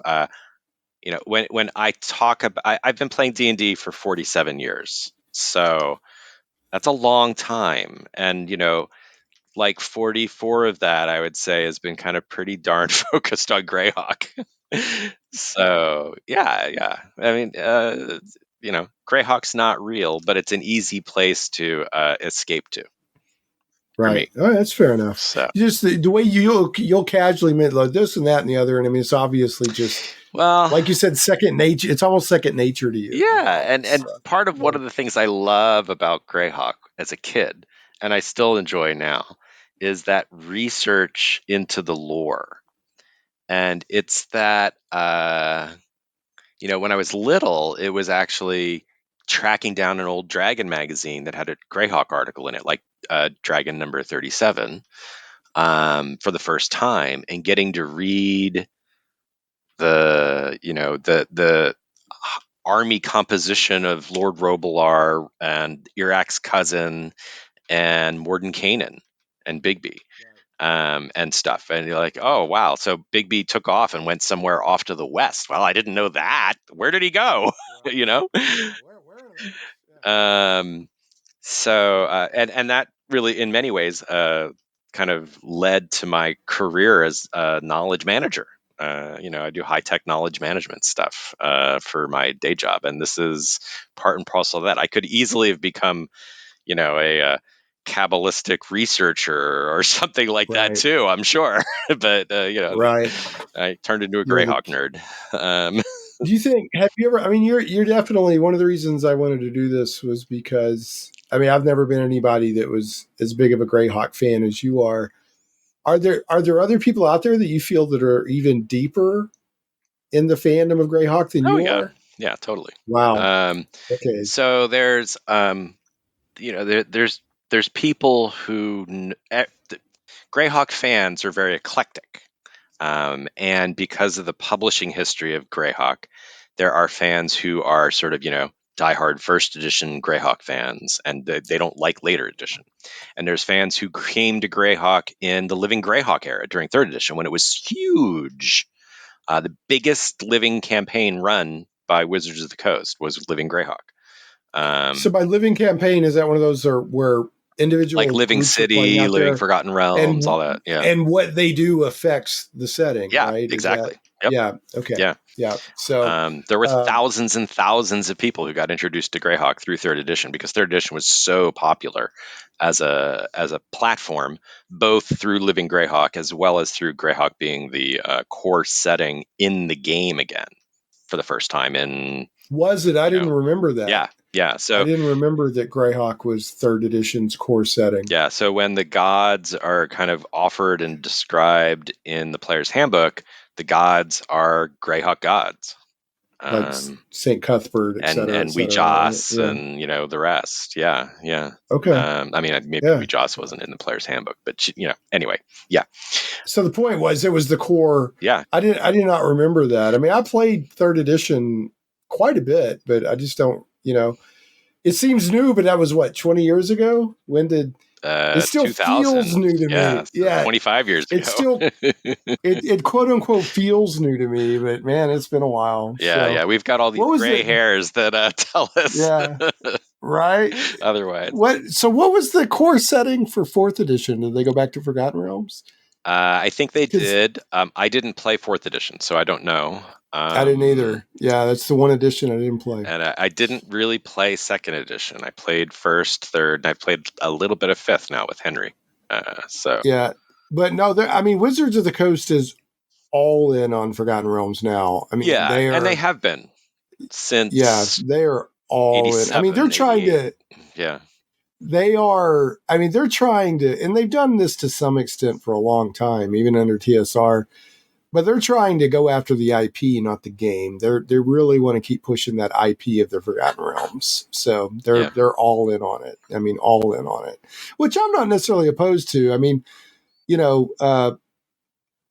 When I talk about, I've been playing D&D for 47 years, so that's a long time, and like 44 of that, I would say, has been kind of pretty darn focused on Greyhawk. So yeah. I mean, Greyhawk's not real, but it's an easy place to escape to. Right. Oh, that's fair enough. So just the way you'll casually admit like this and that and the other, and I mean, it's obviously just like you said, second nature. It's almost second nature to you. Yeah, and part of one of the things I love about Greyhawk as a kid, and I still enjoy now, is that research into the lore. And it's that, when I was little, it was actually tracking down an old Dragon magazine that had a Greyhawk article in it, like Dragon number 37, for the first time, and getting to read the army composition of Lord Robelar and Iraq's cousin and Mordenkainen and Bigby. And stuff. And you're like, oh, wow. So Bigby took off and went somewhere off to the west. Well, I didn't know that. Where did he go? So, and that really, in many ways, kind of led to my career as a knowledge manager. I do high-tech knowledge management stuff for my day job. And this is part and parcel of that. I could easily have become, a Kabbalistic researcher or something like that too, I'm sure. But I turned into a Greyhawk nerd. Do you think, have you ever, I mean, you're definitely, one of the reasons I wanted to do this was because, I mean, I've never been anybody that was as big of a Greyhawk fan as you are. Are there other people out there that you feel that are even deeper in the fandom of Greyhawk than Oh you yeah, are? yeah, totally. Wow. Um, Okay. so there's there's people who Greyhawk fans are very eclectic. And because of the publishing history of Greyhawk, there are fans who are sort of, diehard first edition Greyhawk fans, and they don't like later edition. And there's fans who came to Greyhawk in the Living Greyhawk era during third edition when it was huge. The biggest living campaign run by Wizards of the Coast was Living Greyhawk. So by living campaign, is that one of those where Like individual Living groups are playing City, out Living there Forgotten Realms, and all that. Yeah. and what they do affects the setting, Yeah, right? Is that, exactly. Yep. yeah, okay. Yeah. Yeah. So There were um, thousands and thousands of people who got introduced to Greyhawk through third edition because third edition was so popular as a platform, both through Living Greyhawk as well as through Greyhawk being the core setting in the game again for the first time in was it? I you didn't know remember that. yeah. I So didn't remember that Greyhawk was third edition's core setting. yeah, so when the gods are kind of offered and described in the player's handbook, the gods are Greyhawk gods. Like St. Cuthbert, et And cetera, et and we cetera. Right? Joss Yeah. and the rest. Yeah, yeah. Okay. I mean, maybe Yeah. we Joss wasn't in the player's handbook, but anyway, yeah, So the point was, it was the core. yeah. I did not remember that. I mean, I played third edition quite a bit, but I just don't. It seems new, but that was what, 20 years ago. When did it still 2000. feels new to Yeah, me? so Yeah, 25 years it ago. still it quote unquote feels new to me, but man, it's been a while. Yeah, So yeah. We've got all these what was gray it? hairs that tell us Yeah, right. otherwise. What was the core setting for fourth edition? Did they go back to Forgotten Realms? I think they 'Cause did. I didn't play fourth edition, so I don't know. I didn't either. Yeah, that's the one edition I didn't play. And I didn't really play second edition. I played first, third, and I played a little bit of fifth now with Henry. So Yeah, but no, I mean, Wizards of the Coast is all in on Forgotten Realms now. I mean, yeah, they and they are. have been Yeah, since they are all in. I mean, they're 87, trying 88. to. Yeah, They are. I mean, they're trying to, and they've done this to some extent for a long time, even under TSR. But they're trying to go after the IP, not the game. They really want to keep pushing that IP of the Forgotten Realms. So they're all in on it. I mean, all in on it, which I'm not necessarily opposed to. I mean,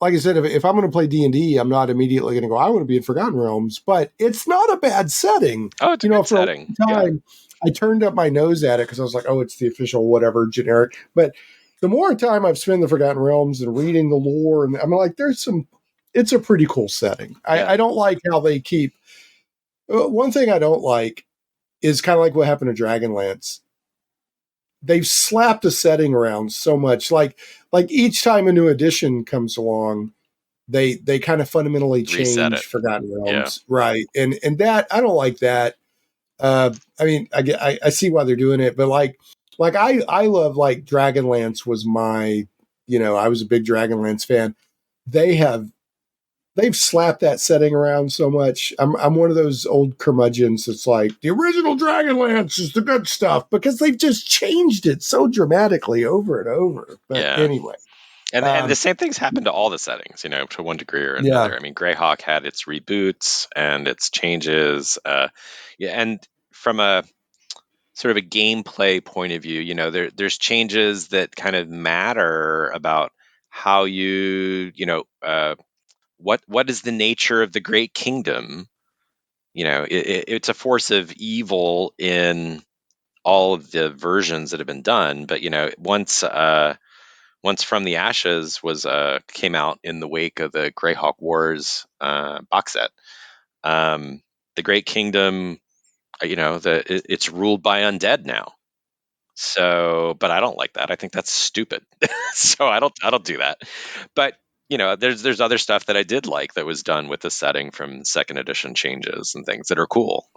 like I said, if I'm going to play D&D, I'm not immediately going to go, I want to be in Forgotten Realms, but it's not a bad setting. oh, it's a good For setting. a long time, I turned up my nose at it because I was like, oh, it's the official whatever generic. But the more time I've spent in the Forgotten Realms and reading the lore, and I'm like, it's a pretty cool setting. I don't like how they keep. One thing I don't like is kind of like what happened to Dragonlance. They've slapped a setting around so much, like each time a new edition comes along, they kind of fundamentally Reset change it. Forgotten Realms, right? And that I don't like that. I mean, I see why they're doing it, but like I love, like, Dragonlance was my, I was a big Dragonlance fan. They've slapped that setting around so much. I'm one of those old curmudgeons that's like, the original Dragonlance is the good stuff, because they've just changed it so dramatically over and over. But anyway. And the same things happen to all the settings, to one degree or another. Yeah. I mean, Greyhawk had its reboots and its changes. And from a sort of a gameplay point of view, there's changes that kind of matter about how what is the nature of the Great Kingdom. It's a force of evil in all of the versions that have been done. But once From the Ashes came out in the wake of the Greyhawk Wars box set, the Great Kingdom, it's ruled by undead now. So, but I don't like that. I think that's stupid. So I don't do that. But there's other stuff that I did like that was done with the setting from second edition changes and things that are cool.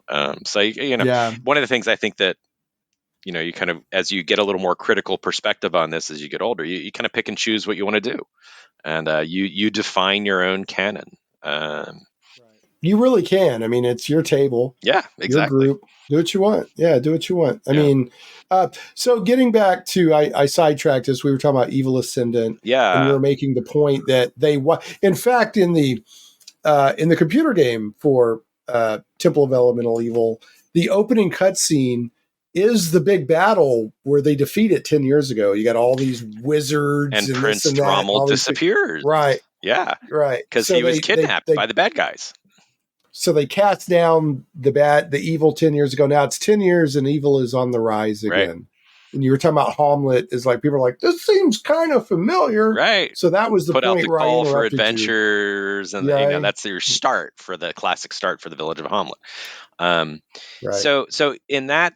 So Yeah. one of the things I think that you kind of, as you get a little more critical perspective on this as you get older, you kind of pick and choose what you want to do, and you define your own canon. You really can. I mean, it's your table, Yeah, your exactly. group. Do what you want. Yeah, do what you want. I Yeah. mean, so getting back to, I sidetracked us. We were talking about Evil Ascendant, and you Yeah. were making the point that in fact, in the computer game for Temple of Elemental Evil, the opening cutscene is the big battle where they defeat it 10 years ago. You got all these wizards And and this Prince and that, and Rommel all these things. disappears. Right, Yeah, right. because So he was kidnapped by the bad guys. so they cast down the evil 10 years ago. Now it's 10 years and evil is on the rise Right. again. And you were talking about Hamlet, is like, people are like, this seems kind of familiar. Right. So that was the Put out point the where I call for interrupted you. adventures, and Yeah. that's your start for the classic start for the Village of Hamlet. Right. So in that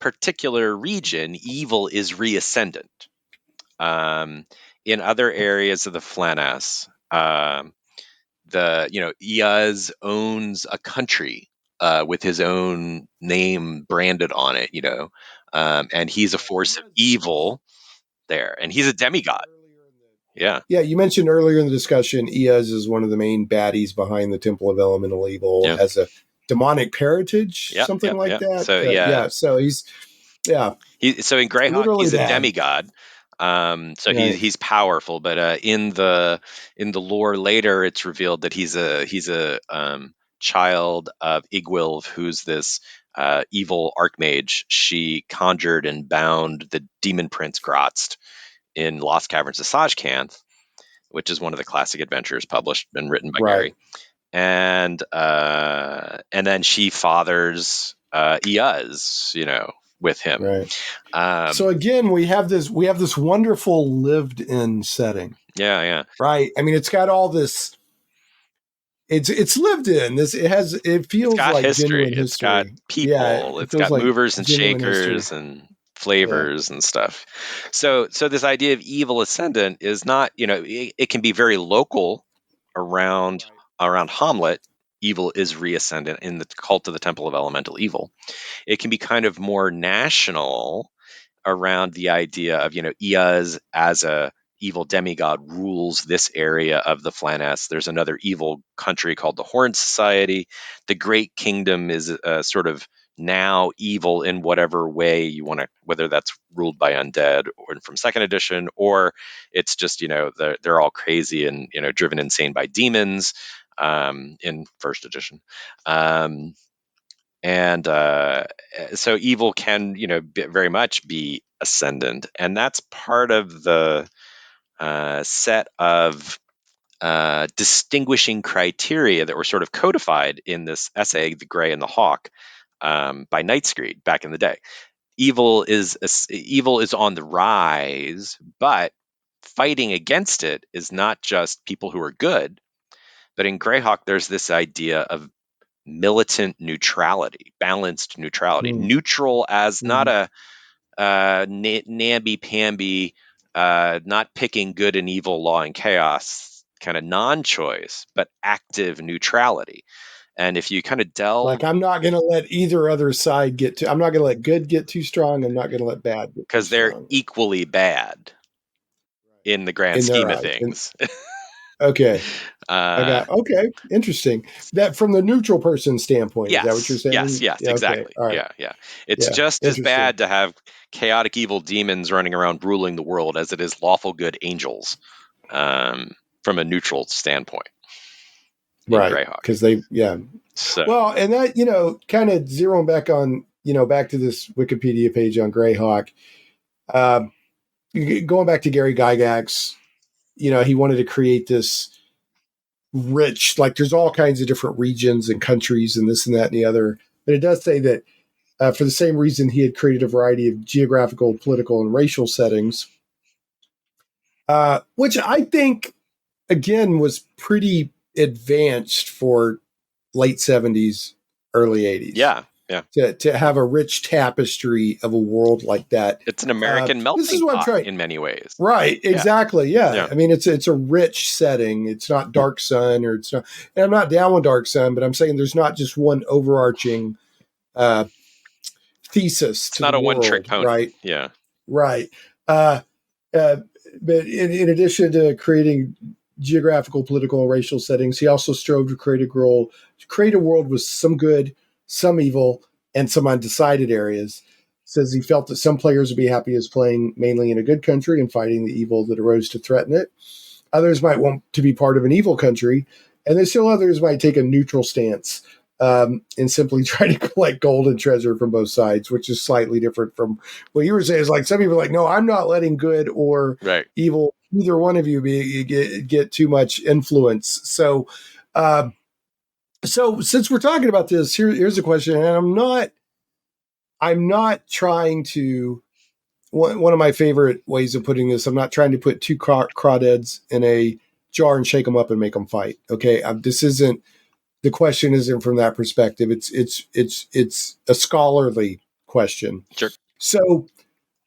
particular region, evil is reascendant. In other areas of the Flanas, Iaz owns a country with his own name branded on it, and he's a force of evil there, and he's a demigod. Yeah. Yeah, you mentioned earlier in the discussion, Iaz is one of the main baddies behind the Temple of Elemental Evil, Yeah. has a demonic parentage, Yeah, something like that. So so he's so in Greyhawk literally he's a bad. demigod. So Right. he's powerful, but in the lore later, it's revealed that he's a child of Igwilv, who's this evil archmage. She conjured and bound the demon prince Grotst in Lost Caverns of Sajkanth, which is one of the classic adventures published and written by Right. Gary. And then she fathers Iaz, with him. Right. So again, we have this wonderful lived-in setting. Yeah. Right. I mean, it's got all this. It's lived in. It feels like history. Genuine history. It's got people. Yeah, it's got like movers and shakers and flavors and stuff. So this idea of evil ascendant is not, it can be very local around Hamlet. Evil is reascendant in the cult of the Temple of Elemental Evil. It can be kind of more national around the idea of, Iaz as a evil demigod rules this area of the Flanas. There's another evil country called the Horn Society. The Great Kingdom is sort of now evil in whatever way you want to, whether that's ruled by undead or from second edition, or it's just, they're all crazy and, driven insane by demons in first edition. And so evil can, very much be ascendant, and that's part of the set of distinguishing criteria that were sort of codified in this essay, The Grey and the Hawk, by Nitescreed back in the day. Evil is on the rise, but fighting against it is not just people who are good, but in Greyhawk there's this idea of militant neutrality, balanced neutrality, neutral as not a namby-pamby, not picking good and evil, law and chaos kind of non-choice, but active neutrality. And if you kind of delve, like, I'm not going to let either other side I'm not going to let good get too strong. I'm not going to let bad get because too they're strong. equally bad in the grand scheme of things. Okay. Okay. Interesting. That from the neutral person standpoint, yes, is that what you're saying? Yes, Yeah, exactly. Okay. All right. Yeah. It's just as bad to have chaotic evil demons running around ruling the world as it is lawful good angels, from a neutral standpoint. Right. Greyhawk. Because So, well, and that, kind of zeroing back on, back to this Wikipedia page on Greyhawk, going back to Gary Gygax, he wanted to create this rich, like, there's all kinds of different regions and countries and this and that and the other. But it does say that for the same reason he had created a variety of geographical, political, and racial settings, which I think, again, was pretty advanced for late 70s, early 80s. Yeah. To have a rich tapestry of a world like that. It's an American melting pot in many ways. Right, exactly. Yeah. I mean, it's a rich setting. It's not Dark Sun, or it's not, and I'm not down with Dark Sun, but I'm saying there's not just one overarching thesis. It's not a one-trick pony. Right. Yeah. Right. But in addition to creating geographical, political, and racial settings. He also strove to create a world with some good, some evil, and some undecided areas. Says he felt that some players would be happiest playing mainly in a good country and fighting the evil that arose to threaten it. Others might want to be part of an evil country, and then still others might take a neutral stance and simply try to collect gold and treasure from both sides, which is slightly different from what you were saying. Is like some people are like, no, I'm not letting good or evil, either one of you, get too much influence. So, so since we're talking about this, here's a question, and I'm not trying to. One of my favorite ways of putting this, I'm not trying to put two crawdads in a jar and shake them up and make them fight. Okay, the question isn't from that perspective. It's a scholarly question. Sure. So,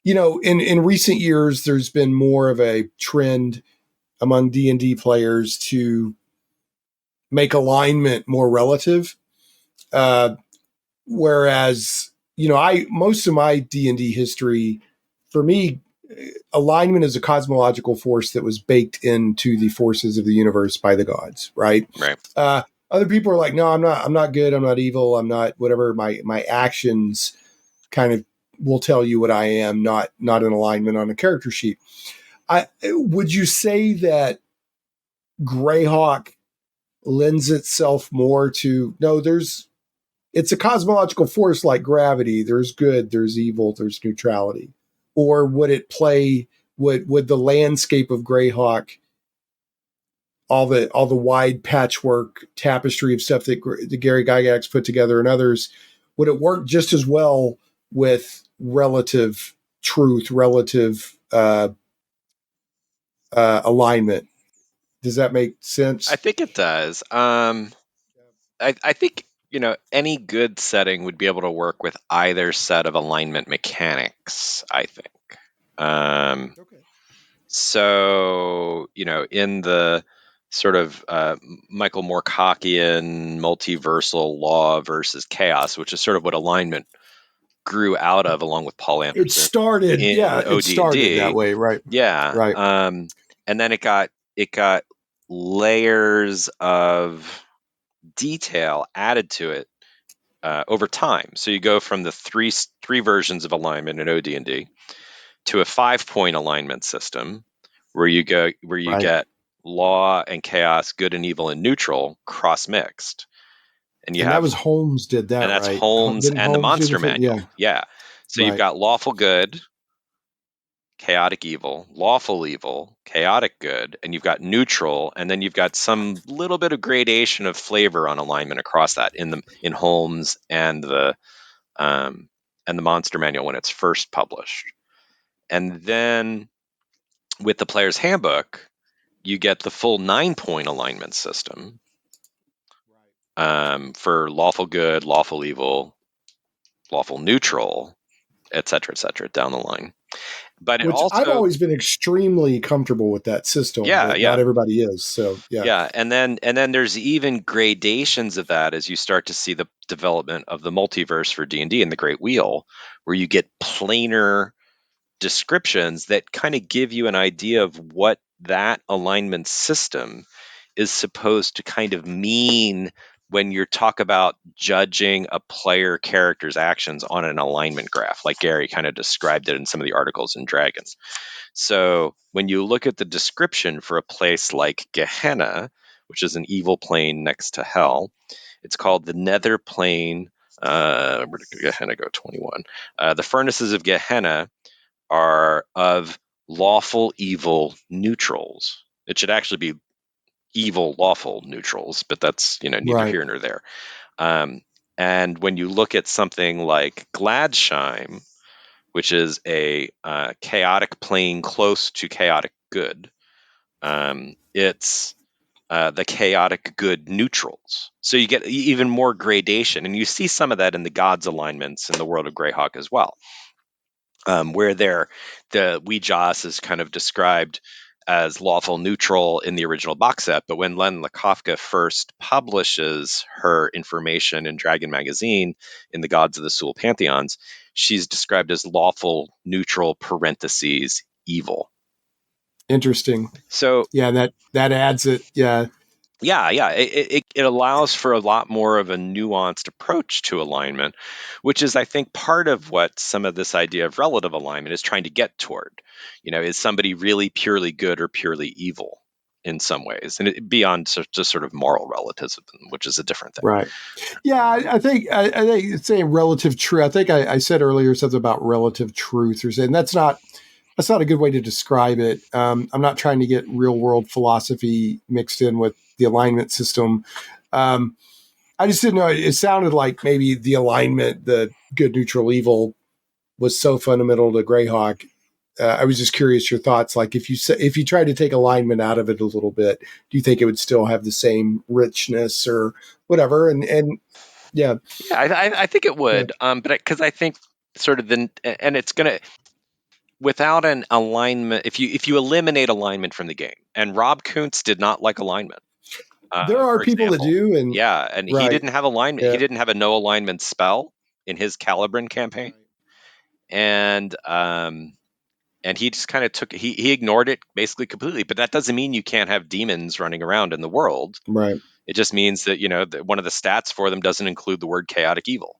in recent years, there's been more of a trend among D&D players to make alignment more relative. Whereas, most of my D&D history, for me, alignment is a cosmological force that was baked into the forces of the universe by the gods, right? Right. Other people are like, no, I'm not good. I'm not evil. I'm not whatever. My actions kind of will tell you what I am, not an alignment on a character sheet. Would you say that Greyhawk lends itself more to, no, it's a cosmological force like gravity. There's good, there's evil, there's neutrality. Or would it play, would the landscape of Greyhawk, all the wide patchwork tapestry of stuff that Gary Gygax put together and others, would it work just as well with relative truth, relative alignment? Does that make sense? I think it does. I think any good setting would be able to work with either set of alignment mechanics, I think. Okay. So in the sort of Michael Moorcockian multiversal law versus chaos, which is sort of what alignment grew out of, along with Paul Anderson. It started that way, right? Yeah, right. And then it got layers of detail added to it over time. So you go from the three versions of alignment in OD&D to a 5-point alignment system, where you get law and chaos, good and evil and neutral cross mixed, and that was Holmes did that, and that's right? Holmes and the Monster Manual. Yeah. So you've got lawful good, chaotic evil, lawful evil, chaotic good, and you've got neutral, and then you've got some little bit of gradation of flavor on alignment across that in Holmes and the Monster Manual when it's first published. And then with the Player's Handbook, you get the full 9-point alignment system for lawful good, lawful evil, lawful neutral, et cetera, down the line. But Which I've always been extremely comfortable with that system. Yeah, but not everybody is. So yeah, and then there's even gradations of that as you start to see the development of the multiverse for D&D and the Great Wheel, where you get planar descriptions that kind of give you an idea of what that alignment system is supposed to kind of mean when you talk about judging a player character's actions on an alignment graph, like Gary kind of described it in some of the articles in Dragon. So when you look at the description for a place like Gehenna, which is an evil plane next to hell, it's called the Nether Plane. Where did Gehenna go? 21. The furnaces of Gehenna are of lawful evil neutrals. It should actually be evil lawful neutrals, but that's neither here nor there. And when you look at something like Gladsheim, which is a chaotic plane close to chaotic good, it's the chaotic good neutrals. So you get even more gradation, and you see some of that in the gods alignments in the world of Greyhawk as well. Where the Ouijas is kind of described as lawful neutral in the original box set, but when Len Lakofka first publishes her information in Dragon Magazine in the Gods of the Sul Pantheons, she's described as lawful neutral parentheses evil. Interesting. So Yeah, that adds it. Yeah. yeah, it allows for a lot more of a nuanced approach to alignment, which is, I think, part of what some of this idea of relative alignment is trying to get toward. Is somebody really purely good or purely evil in some ways, and beyond just sort of moral relativism, which is a different thing. Right. Yeah, I think it's saying relative truth. I think I said earlier something about relative truth, or saying that's not a good way to describe it. I'm not trying to get real world philosophy mixed in with the alignment system. I just didn't know. It sounded like maybe the alignment, the good, neutral, evil, was so fundamental to Greyhawk. I was just curious your thoughts. Like if you tried to take alignment out of it a little bit, do you think it would still have the same richness or whatever? And yeah, I think it would. But because I think sort of and it's gonna, without an alignment, if you eliminate alignment from the game, and Rob Kuntz did not like alignment. there are For people example. that do, and Yeah, and he right, didn't have alignment. yeah, He didn't have a no alignment spell in his Calibran campaign, and he just kind of he ignored it basically completely. But that doesn't mean you can't have demons running around in the world. right. It just means that that one of the stats for them doesn't include the word chaotic evil.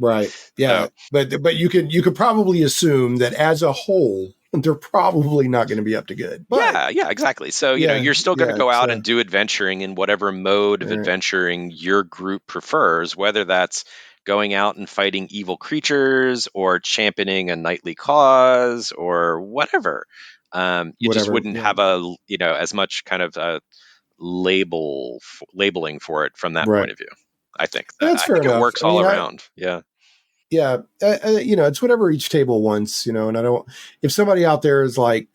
Right. Yeah. So But you could probably assume that as a whole, they're probably not going to be up to good. But yeah, exactly. So yeah, you're still going to yeah. go out So and do adventuring in whatever mode of all right, adventuring your group prefers, whether that's going out and fighting evil creatures or championing a knightly cause or whatever. You just whatever. wouldn't Yeah. have as much kind of labeling for it from that Right. point of view. I think That's I fair think it enough. works I all mean, around. Yeah. yeah, it's whatever each table wants, and I don't, if somebody out there is like,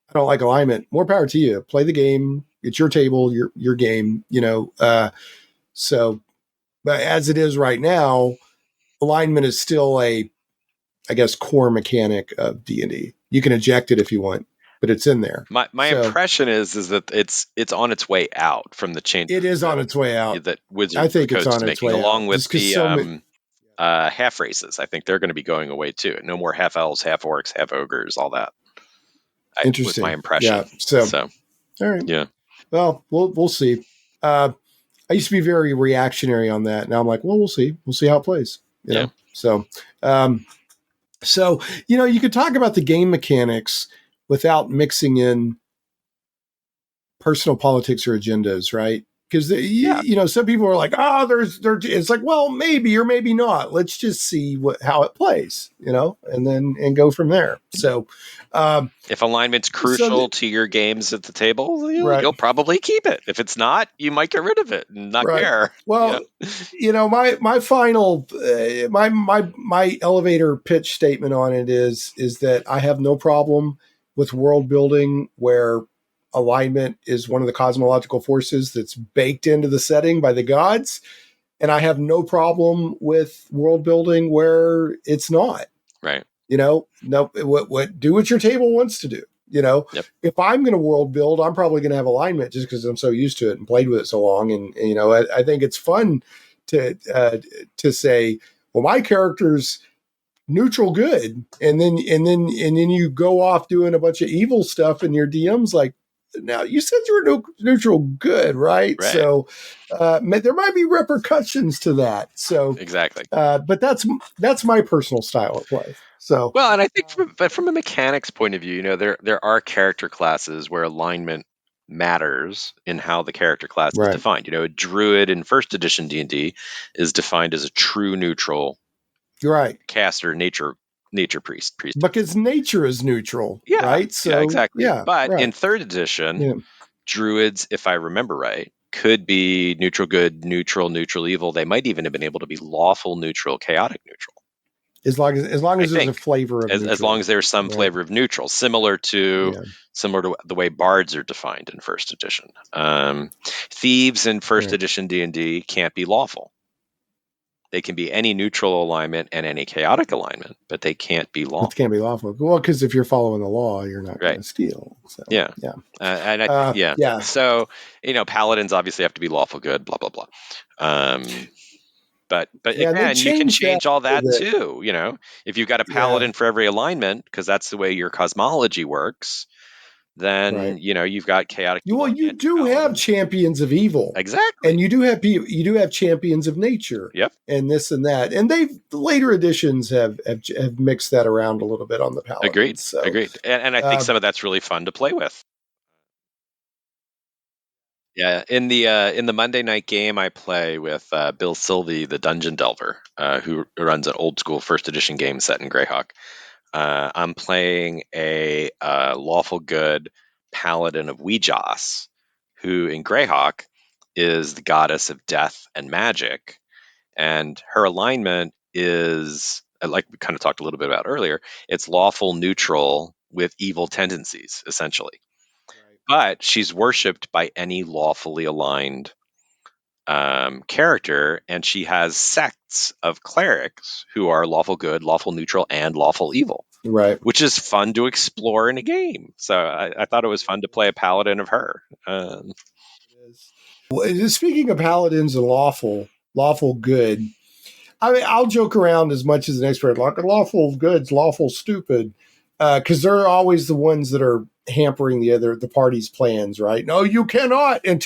I don't like alignment, more power to you. Play the game. It's your table, your game, so, but as it is right now, alignment is still I guess, core mechanic of D&D. You can eject it if you want, but it's in there. My So impression is that it's on its way out from the change it is on its way out. that I Wizards of the think it's Coast on is its making, way along out. with Just because the half races. I think they're going to be going away too. No more half elves, half orcs, half ogres, all that. Was my interesting. impression. Yeah. So all right. Yeah. Well, we'll see. I used to be very reactionary on that. Now I'm like, well, we'll see. We'll see how it plays. You know. So, you could talk about the game mechanics without mixing in personal politics or agendas, right? Because some people are like, it's like, well, maybe or maybe not. Let's just see how it plays, and go from there. So, if alignment's crucial to your games at the table, right, you'll probably keep it. If it's not, you might get rid of it and not right. care. Well, my final my elevator pitch statement on it is that I have no problem with world building where alignment is one of the cosmological forces that's baked into the setting by the gods, and I have no problem with world building where it's not. Right. No, what do what your table wants to do. Yep. If I'm going to world build, I'm probably going to have alignment just because I'm so used to it and played with it so long. And I think it's fun to say, well, my character's neutral good, and then you go off doing a bunch of evil stuff, and your DM's like, now you said you were neutral good, right? So there might be repercussions to that. So exactly. But that's my personal style of play. So well, and I think from a mechanics point of view, there are character classes where alignment matters in how the character class is defined. A druid in first edition D&D is defined as a true neutral. You're right. Caster, nature priest. Because nature is neutral, yeah, right? So yeah, exactly. Yeah, but right. in third edition, druids, if I remember right, could be neutral good, neutral evil. They might even have been able to be lawful neutral, chaotic neutral. As long as there's a flavor of as long as there's some flavor of neutral, similar to the way bards are defined in first edition. Thieves in first edition D&D can't be lawful. They can be any neutral alignment and any chaotic alignment, but they can't be lawful. It can't be lawful. Well, because if you're following the law, you're not going to steal. So, yeah. So paladins obviously have to be lawful good. Blah blah blah. But again, you can change all that too. If you've got a paladin for every alignment, because that's the way your cosmology works, then Right. you've got chaotic Well, evil you and do have paladin. champions of evil, Exactly. and you do have champions of nature. Yep. And this and that, and the later editions have mixed that around a little bit on the paladins. Agreed. So, And I think some of that's really fun to play with. Yeah, in the Monday night game, I play with Bill Sylvie, the Dungeon Delver, who runs an old school first edition game set in Greyhawk. I'm playing a Lawful Good Paladin of Weejoss, who in Greyhawk is the goddess of death and magic, and her alignment is, like we kind of talked a little bit about earlier, it's lawful neutral with evil tendencies, essentially. But she's worshipped by any lawfully aligned character, and she has sects of clerics who are lawful good, lawful neutral, and lawful evil, right. which is fun to explore in a game. So I thought it was fun to play a paladin of her. Speaking of paladins and lawful good, I mean, I'll joke around as much as an expert. Like Lawful Good's Lawful Stupid, because they're always the ones that are hampering the party's plans, right? No, you cannot you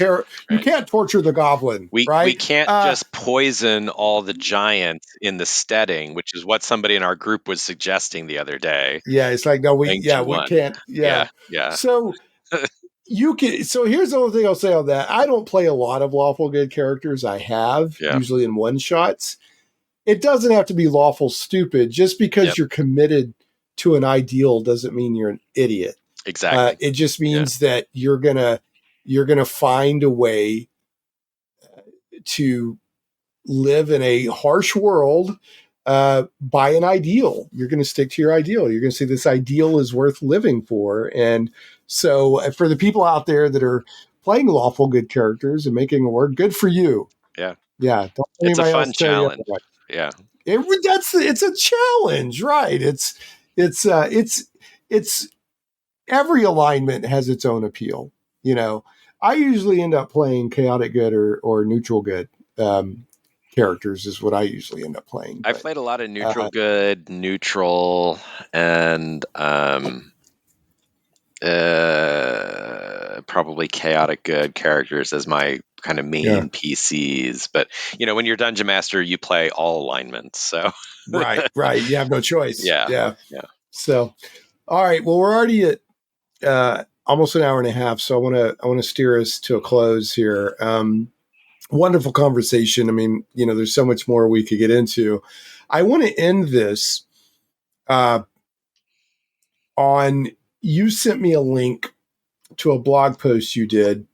can't torture the goblin, right? We can't just poison all the giants in the steading, which is what somebody in our group was suggesting the other day. Yeah, it's like no, we can't. Yeah. So you can. So here's the only thing I'll say on that. I don't play a lot of Lawful Good characters. I have usually in one shots. It doesn't have to be lawful stupid. Just because you're committed to an ideal doesn't mean you're an idiot. Exactly. It just means that you're gonna find a way to live in a harsh world by an ideal. You're going to stick to your ideal. You're going to say this ideal is worth living for. And so for the people out there that are playing lawful good characters and making a word, good for you. Yeah. Yeah. It's a fun challenge. Yeah. It's a challenge, right? It's every alignment has its own appeal. I usually end up playing chaotic good or neutral good characters is what I usually end up playing. I've played a lot of neutral good, neutral, and probably chaotic good characters as my kind of main PCs. But when you're dungeon master, you play all alignments. So right, you have no choice. Yeah. So, all right. Well, we're already at almost an hour and a half, so I want to steer us to a close here. Wonderful conversation. I mean, there's so much more we could get into. I want to end this on. You sent me a link to a blog post you did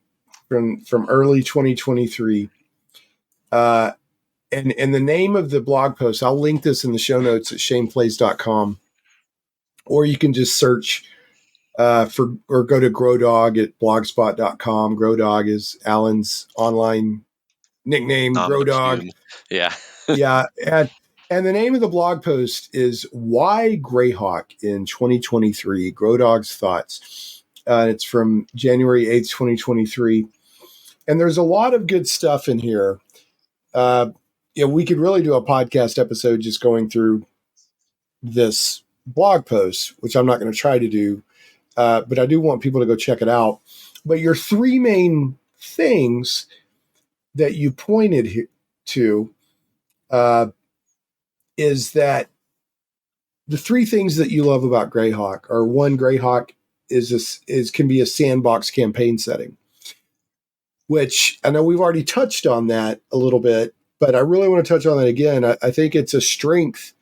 from early 2023. And the name of the blog post, I'll link this in the show notes at shameplays.com, or you can just search or go to grodog at blogspot.com. Grodog is Allan's online nickname, grodog. Yeah. Yeah. And the name of the blog post is Why Greyhawk in 2023, Grodog's Thoughts. It's from January 8th, 2023. And there's a lot of good stuff in here. We could really do a podcast episode just going through this blog post, which I'm not going to try to do. But I do want people to go check it out. But your three main things that you pointed to is that the three things that you love about Greyhawk are: one, Greyhawk can be a sandbox campaign setting, which I know we've already touched on that a little bit, but I really want to touch on that again. I think it's a strength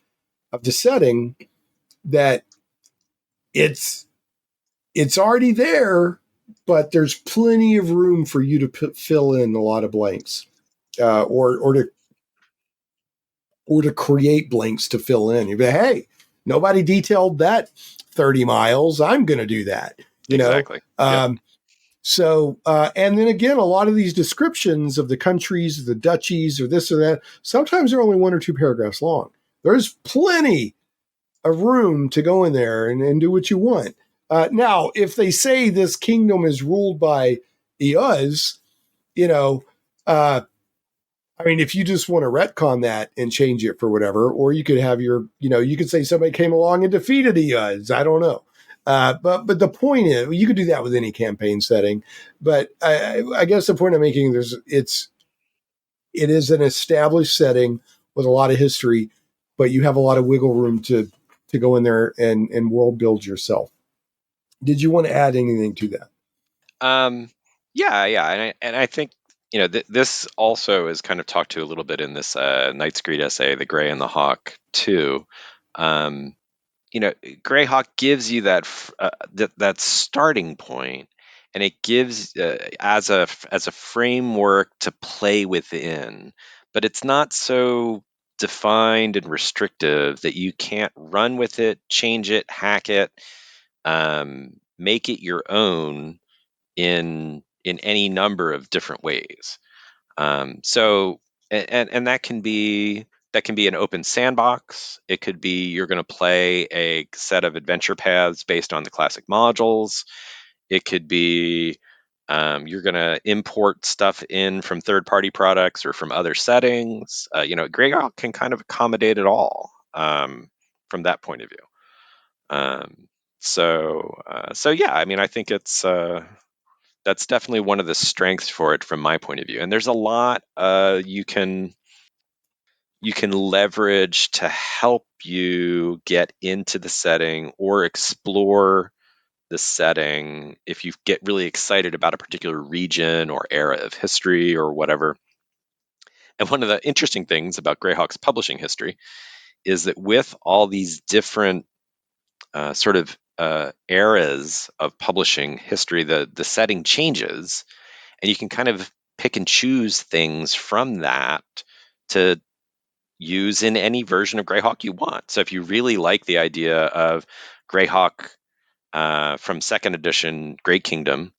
of the setting that it's already there, but there's plenty of room for you to fill in a lot of blanks, or to create blanks to fill in. You'd be, hey, nobody detailed that 30 miles. I'm going to do that. Exactly. So, and then again, a lot of these descriptions of the countries, the duchies, or this or that, sometimes they're only one or two paragraphs long. There's plenty of room to go in there and do what you want. Now, if they say this kingdom is ruled by Eos, I mean, if you just want to retcon that and change it for whatever, or you could have you could say somebody came along and defeated Eos. I don't know. But the point is, you could do that with any campaign setting. But I guess the point I'm making it is an established setting with a lot of history, but you have a lot of wiggle room to go in there and world build yourself. Did you want to add anything to that? Yeah, and I think this also is kind of talked to a little bit in this Nitescreed essay, the Grey and the Hawk too. Greyhawk gives you that starting point, and it gives as a framework to play within, but it's not so defined and restrictive that you can't run with it, change it, hack it, make it your own in any number of different ways. So and that can be an open sandbox. It could be you're going to play a set of adventure paths based on the classic modules. It could be you're going to import stuff in from third-party products or from other settings. Greyhawk can kind of accommodate it all from that point of view. So yeah, I mean, I think it's that's definitely one of the strengths for it from my point of view. And there's a lot you can leverage to help you get into the setting or explore the setting if you get really excited about a particular region or era of history or whatever. And one of the interesting things about Greyhawk's publishing history is that with all these different sort of eras of publishing history, the setting changes, and you can kind of pick and choose things from that to use in any version of Greyhawk you want. So if you really like the idea of Greyhawk from second edition Great Kingdom,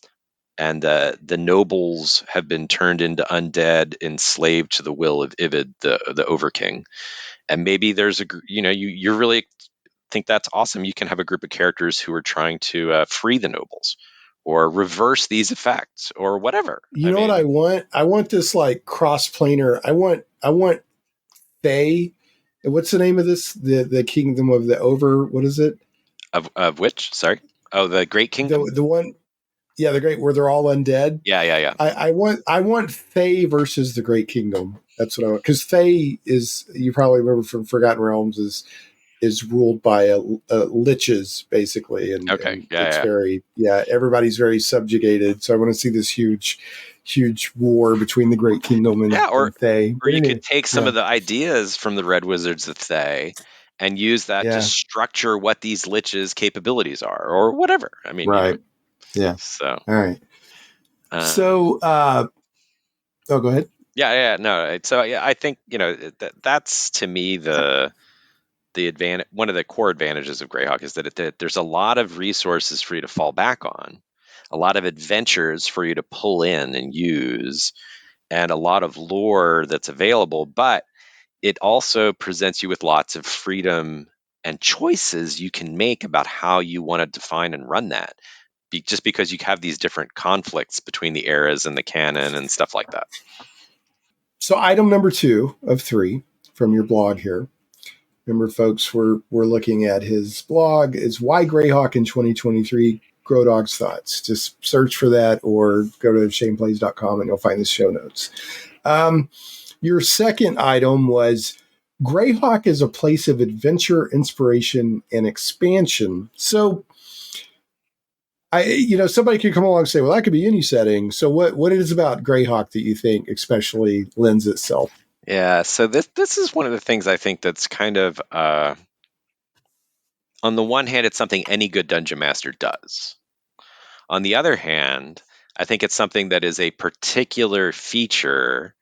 and the nobles have been turned into undead, enslaved to the will of Ivid, the Overking, and maybe there's you really think that's awesome. You can have a group of characters who are trying to free the nobles or reverse these effects or whatever. You know what I want? I want this like cross-planar. I want Fae. What's the name of this? The kingdom of the what is it? Of which? Sorry. Oh, the Great Kingdom? The one, yeah, the great, where they're all undead. Yeah. I want Fae versus the Great Kingdom. That's what I want. Because Fae is, you probably remember from Forgotten Realms, is ruled by liches, basically. And, okay. And it's very, everybody's very subjugated. So I want to see this huge war between the Great Kingdom and Fae. Or you could take some of the ideas from the Red Wizards of Fae and use that to structure what these liches' capabilities are, or whatever. I mean, right. Yeah. So, all right. Go ahead. Yeah. No. So, yeah, I think that's to me the advantage. One of the core advantages of Greyhawk is that there's a lot of resources for you to fall back on, a lot of adventures for you to pull in and use, and a lot of lore that's available. But it also presents you with lots of freedom and choices you can make about how you want to define and run that. Just because you have these different conflicts between the eras and the canon and stuff like that. So item number 2 of 3 from your blog here. Remember, folks, we're looking at his blog, is Why Greyhawk in 2023, Grodog's Thoughts. Just search for that or go to shameplays.com and you'll find the show notes. Your second item was Greyhawk is a place of adventure, inspiration, and expansion. So, somebody could come along and say, well, that could be any setting. So what it is about Greyhawk that you think especially lends itself? Yeah, so this is one of the things I think that's kind of, on the one hand, it's something any good dungeon master does. On the other hand, I think it's something that is a particular feature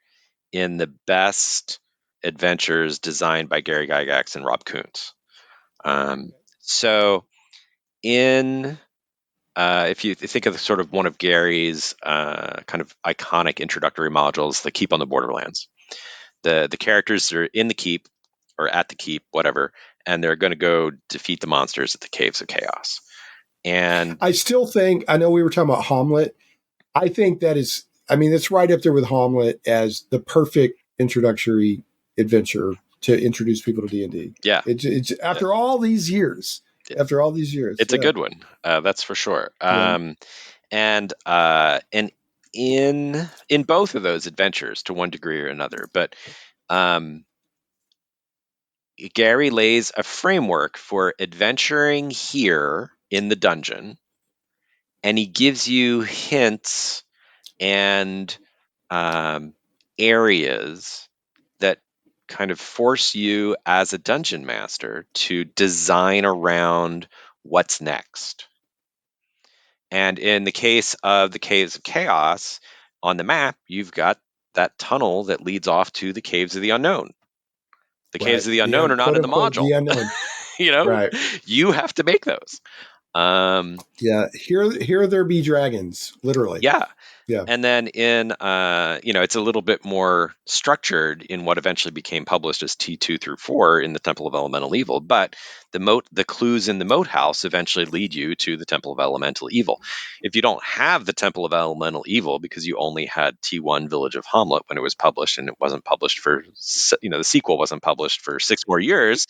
in the best adventures designed by Gary Gygax and Rob Kuntz. So if you think of sort of one of Gary's kind of iconic introductory modules, the Keep on the Borderlands, the characters are in the keep or at the keep, whatever, and they're going to go defeat the monsters at the Caves of Chaos. And I still think, I know we were talking about Hamlet. I think that is, it's right up there with Hamlet as the perfect introductory adventure to introduce people to D&D. Yeah. It's after all these years. after all these years. It's a good one, that's for sure. Yeah. And in both of those adventures, to one degree or another, but Gary lays a framework for adventuring here in the dungeon, and he gives you hints and areas that kind of force you as a dungeon master to design around what's next. And in the case of the Caves of Chaos, on the map, you've got that tunnel that leads off to the Caves of the Unknown. The Caves of the Unknown are not quote in the unquote module. the unknown. You know, Right. you have to make those. Yeah. Here there be dragons, literally. Yeah. Yeah. And then in, it's a little bit more structured in what eventually became published as T2 through 4 in the Temple of Elemental Evil. But the clues in the Moathouse eventually lead you to the Temple of Elemental Evil. If you don't have the Temple of Elemental Evil because you only had T1 Village of Hamlet when it was published, and it wasn't published for, the sequel wasn't published for 6 more years,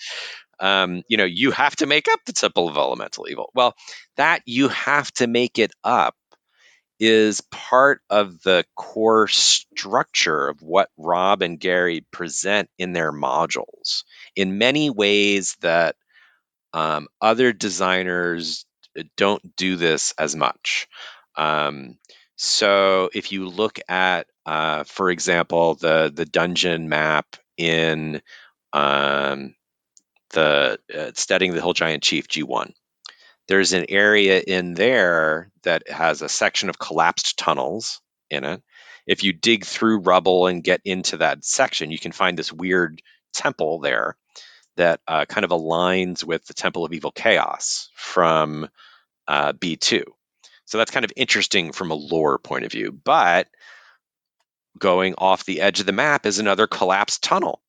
you have to make up the Temple of Elemental Evil. Well, that you have to make it up is part of the core structure of what Rob and Gary present in their modules in many ways that other designers don't do this as much. So if you look at, for example, the dungeon map in the Studying the Hill Giant Chief G1, there's an area in there that has a section of collapsed tunnels in it. If you dig through rubble and get into that section, you can find this weird temple there that kind of aligns with the Temple of Evil Chaos from B2. So that's kind of interesting from a lore point of view. But going off the edge of the map is another collapsed tunnel,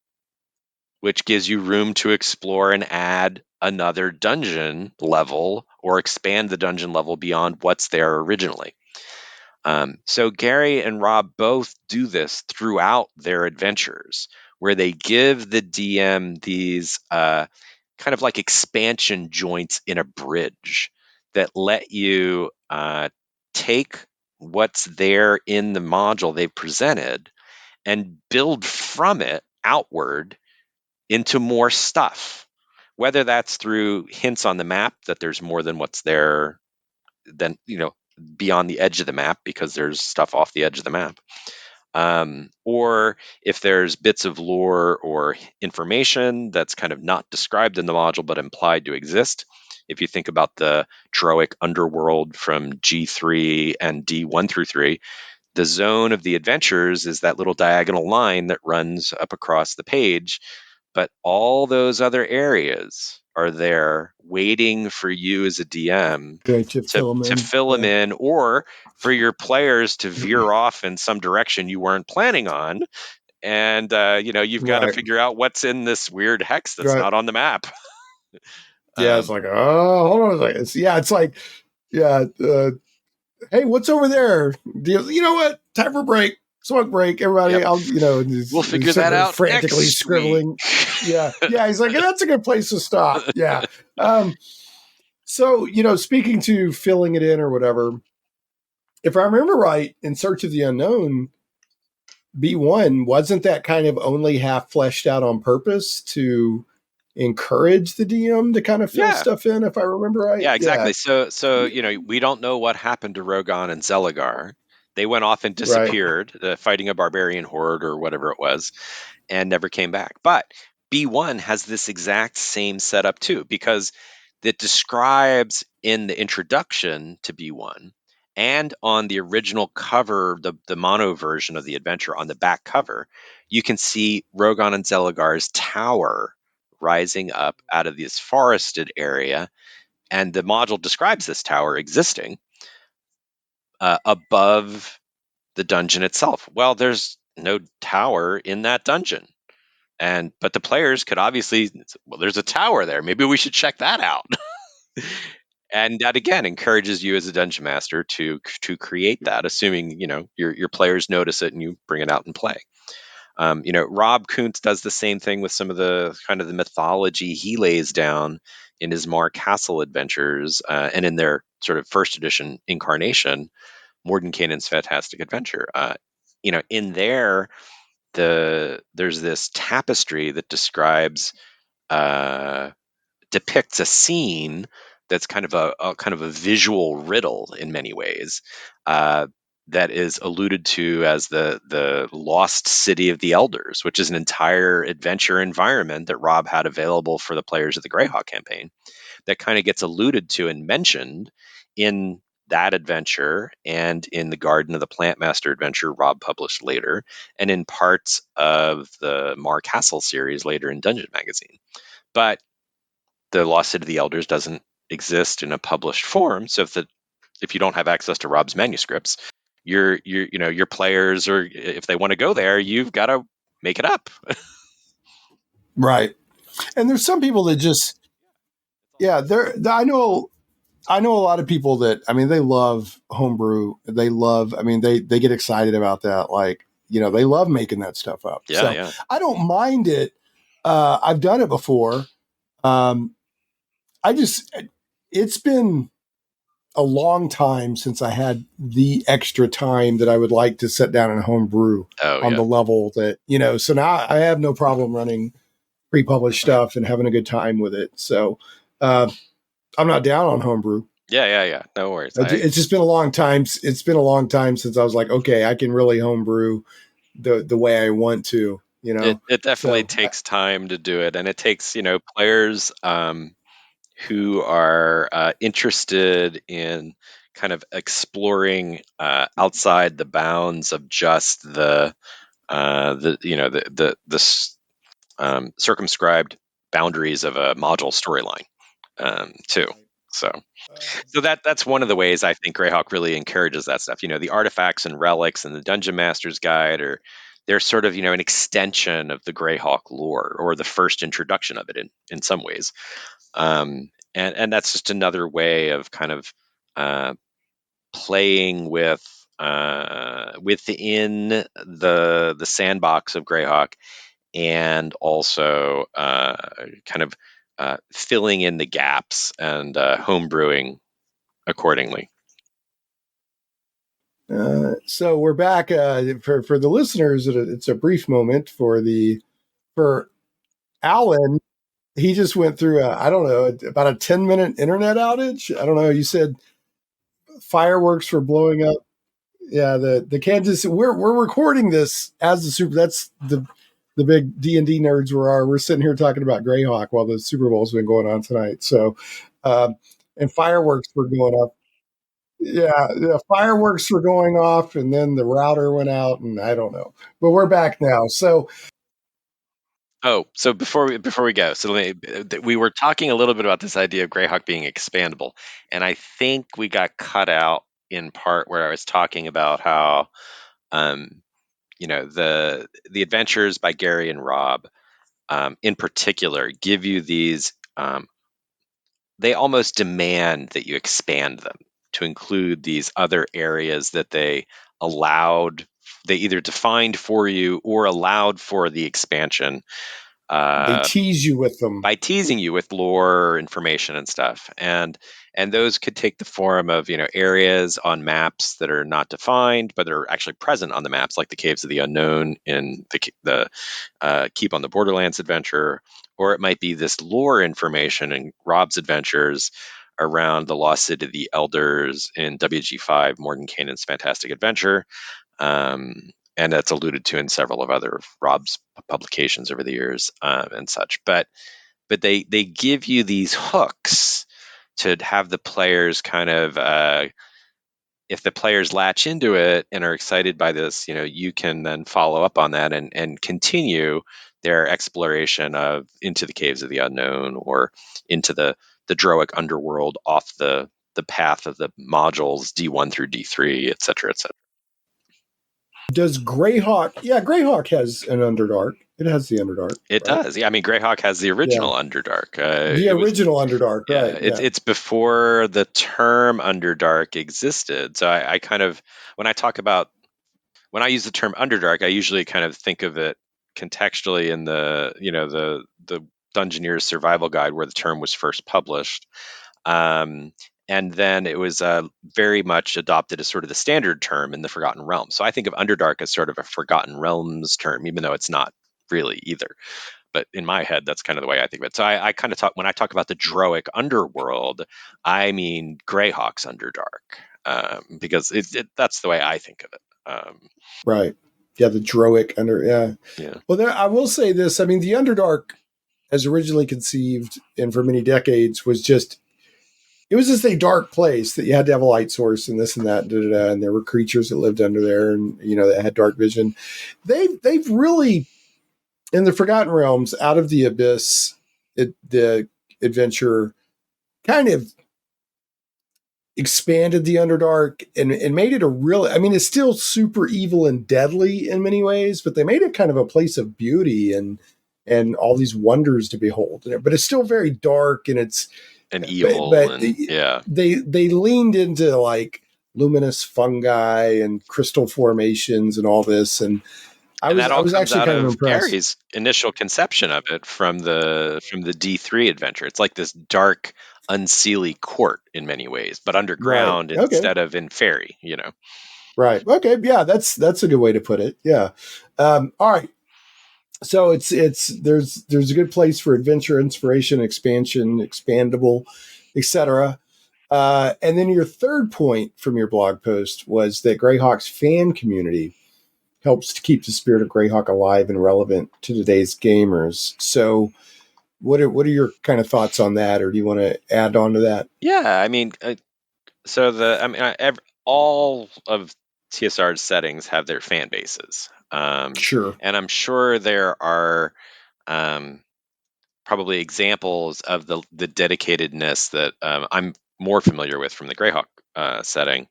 which gives you room to explore and add another dungeon level or expand the dungeon level beyond what's there originally. So Gary and Rob both do this throughout their adventures, where they give the DM these kind of like expansion joints in a bridge that let you take what's there in the module they've presented and build from it outward into more stuff, whether that's through hints on the map that there's more than what's there, than beyond the edge of the map, because there's stuff off the edge of the map, or if there's bits of lore or information that's kind of not described in the module but implied to exist. If you think about the Droic underworld from G3 and D1 through 3, the zone of the adventures is that little diagonal line that runs up across the page, but all those other areas are there waiting for you as a DM to fill them in, or for your players to veer off in some direction you weren't planning on. And, you've got to figure out what's in this weird hex that's not on the map. Yeah, it's like, oh, hold on a second. It's like, hey, what's over there? You know what? Time for break. Smoke break, everybody. Yep. We'll figure that out frantically next scribbling. Yeah. He's like, that's a good place to stop. Yeah. So, speaking to filling it in or whatever, if I remember right, in Search of the Unknown, B1, wasn't that kind of only half fleshed out on purpose to encourage the DM to kind of fill stuff in, if I remember right? Yeah, exactly. So we don't know what happened to Rogan and Zeligar. They went off and disappeared, fighting a barbarian horde or whatever it was, and never came back. But B1 has this exact same setup too, because it describes in the introduction to B1 and on the original cover, the mono version of the adventure, on the back cover, you can see Rogan and Zeligar's tower rising up out of this forested area. And the module describes this tower existing above the dungeon itself. Well, there's no tower in that dungeon. But the players could obviously, there's a tower there. Maybe we should check that out. And that again encourages you as a dungeon master to create that, assuming your players notice it and you bring it out and play. Rob Kuntz does the same thing with some of the kind of the mythology he lays down in his Mar Castle adventures, and in their sort of first edition incarnation, Mordenkainen's Fantastic Adventure. In there, there's this tapestry that depicts a scene that's kind of a visual riddle in many ways, that is alluded to as the lost city of the elders, which is an entire adventure environment that Rob had available for the players of the Greyhawk campaign, that kind of gets alluded to and mentioned in that adventure and in the Garden of the Plantmaster adventure Rob published later, and in parts of the Mar Castle series later in Dungeon Magazine. But the Lost City of the Elders doesn't exist in a published form, so if you don't have access to Rob's manuscripts, your players, or if they want to go there, you've got to make it up. Right. And there's some people that just, I know a lot of people that, they love homebrew. They get excited about that. Like, they love making that stuff up. Yeah. I don't mind it. I've done it before. It's been a long time since I had the extra time that I would like to sit down and homebrew on the level that, so now I have no problem running pre-published stuff and having a good time with it. So, I'm not down on homebrew. Yeah. No worries. It's just been a long time. It's been a long time since I was like, okay, I can really homebrew the way I want to, It definitely takes time to do it. And it takes, players, who are interested in kind of exploring outside the bounds of just the circumscribed boundaries of a module storyline, too. So that's one of the ways I think Greyhawk really encourages that stuff. The artifacts and relics and the Dungeon Master's Guide, they're sort of an extension of the Greyhawk lore, or the first introduction of it in some ways. And that's just another way of kind of playing within the sandbox of Greyhawk, and also kind of filling in the gaps and homebrewing accordingly. So we're back for the listeners. It's a brief moment for Allan. He just went through about a 10-minute internet outage. I don't know. You said fireworks were blowing up. Yeah, the Kansas. We're recording this as the Super. That's the big D&D nerds we're sitting here talking about Greyhawk while the Super Bowl's been going on tonight. So, and fireworks were going up. Yeah, fireworks were going off, and then the router went out, and I don't know. But we're back now. So, so before we go, we were talking a little bit about this idea of Greyhawk being expandable, and I think we got cut out in part where I was talking about how, the adventures by Gary and Rob, in particular, give you these. They almost demand that you expand them to include these other areas that they either defined for you or allowed for the expansion. They tease you with them by teasing you with lore information and stuff, and those could take the form of areas on maps that are not defined but are actually present on the maps, like the Caves of the Unknown in the Keep on the Borderlands adventure, or it might be this lore information in Rob's adventures around the Lost City of the Elders in WG5 Mordenkainen's Fantastic Adventure. And that's alluded to in several of other of Rob's publications over the years, and such. But they give you these hooks to have the players kind of, if the players latch into it and are excited by this, you can then follow up on that and continue their exploration into the Caves of the Unknown, or into the Droic underworld off the path of the modules D1 through D3, et cetera, et cetera. Does Greyhawk? Yeah, Greyhawk has an Underdark. It has the Underdark. It does. Yeah, Greyhawk has the original Underdark. The original Underdark, right? Yeah, it's before the term Underdark existed. So I kind of, when I use the term Underdark, I usually kind of think of it contextually in the Dungeoneer's Survival Guide, where the term was first published. And then it was very much adopted as sort of the standard term in the Forgotten Realms. So I think of Underdark as sort of a Forgotten Realms term, even though it's not really either. But in my head, that's kind of the way I think of it. So I kind of talk, when I talk about the Droic underworld, I mean Greyhawk's Underdark, because that's the way I think of it. Right. Yeah, the Droic Yeah. Well, I will say this. I mean, the Underdark, as originally conceived and for many decades, was just a dark place that you had to have a light source and this and that, and there were creatures that lived under there, and that had dark vision. They've really, in the Forgotten Realms, Out of the Abyss, the adventure kind of expanded the Underdark and made it it's still super evil and deadly in many ways, but they made it kind of a place of beauty and all these wonders to behold. But it's still very dark and it's evil. They leaned into like luminous fungi and crystal formations and all this, and I was actually kind of impressed. Gary's initial conception of it from the D3 adventure. It's like this dark, unseelie court in many ways, but underground instead of in fairy. Right. Okay. Yeah, that's a good way to put it. Yeah. All right. So there's a good place for adventure, inspiration, expansion, expandable, etc. And then your third point from your blog post was that Greyhawk's fan community helps to keep the spirit of Greyhawk alive and relevant to today's gamers. So what are your kind of thoughts on that, or do you want to add on to that? Yeah, I mean, all of TSR's settings have their fan bases. Sure. And I'm sure there are probably examples of the dedicatedness that I'm more familiar with from the Greyhawk setting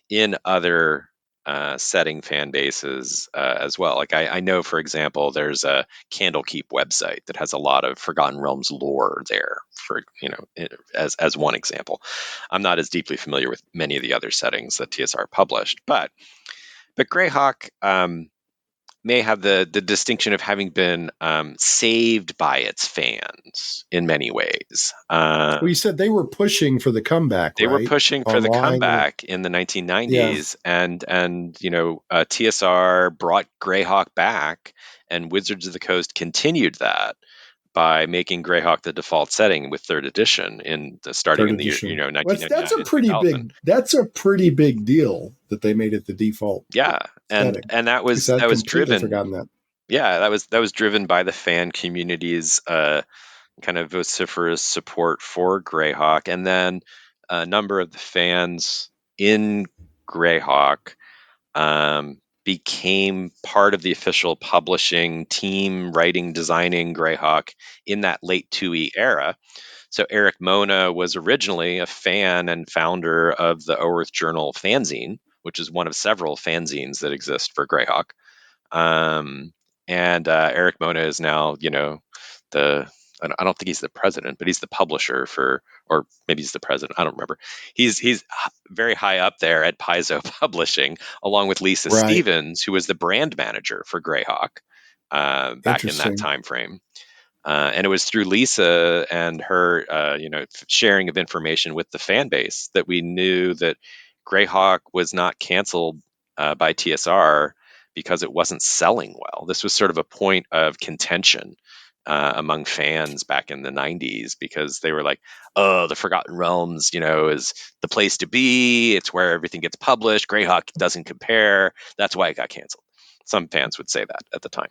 in other setting fan bases as well. Like I know, for example, there's a Candlekeep website that has a lot of Forgotten Realms lore there, for as one example. I'm not as deeply familiar with many of the other settings that TSR published, but Greyhawk may have the distinction of having been saved by its fans in many ways. Well, you said they were pushing for the comeback. They were pushing for the comeback in the 1990s, and TSR brought Greyhawk back, and Wizards of the Coast continued that by making Greyhawk the default setting with third edition starting in the year 1999. That's a pretty big deal that they made it the default. Yeah, and that was driven. Forgotten that. Yeah, that was driven by the fan community's kind of vociferous support for Greyhawk, and then a number of the fans in Greyhawk became part of the official publishing team, writing, designing Greyhawk in that late 2E era. So Eric Mona was originally a fan and founder of the Oerth Journal fanzine, which is one of several fanzines that exist for Greyhawk. And Eric Mona is now, I don't think he's the president, but he's the publisher or maybe he's the president. I don't remember. He's very high up there at Paizo Publishing, along with Lisa Stevens, who was the brand manager for Greyhawk back in that time frame. And it was through Lisa and her, sharing of information with the fan base that we knew that Greyhawk was not canceled by TSR because it wasn't selling well. This was sort of a point of contention among fans back in the 90s, because they were like, oh, the Forgotten Realms, is the place to be. It's where everything gets published. Greyhawk doesn't compare. That's why it got canceled. Some fans would say that at the time.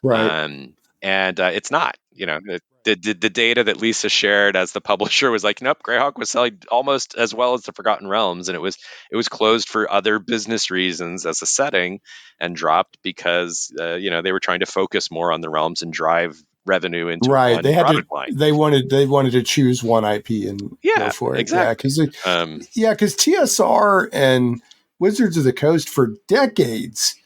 Right. And it's not, the data that Lisa shared as the publisher was like, nope, Greyhawk was selling almost as well as the Forgotten Realms, and it was closed for other business reasons as a setting and dropped because they were trying to focus more on the realms and drive revenue into one product line. They wanted to choose one IP and go for it. Exactly. Because TSR and Wizards of the Coast for decades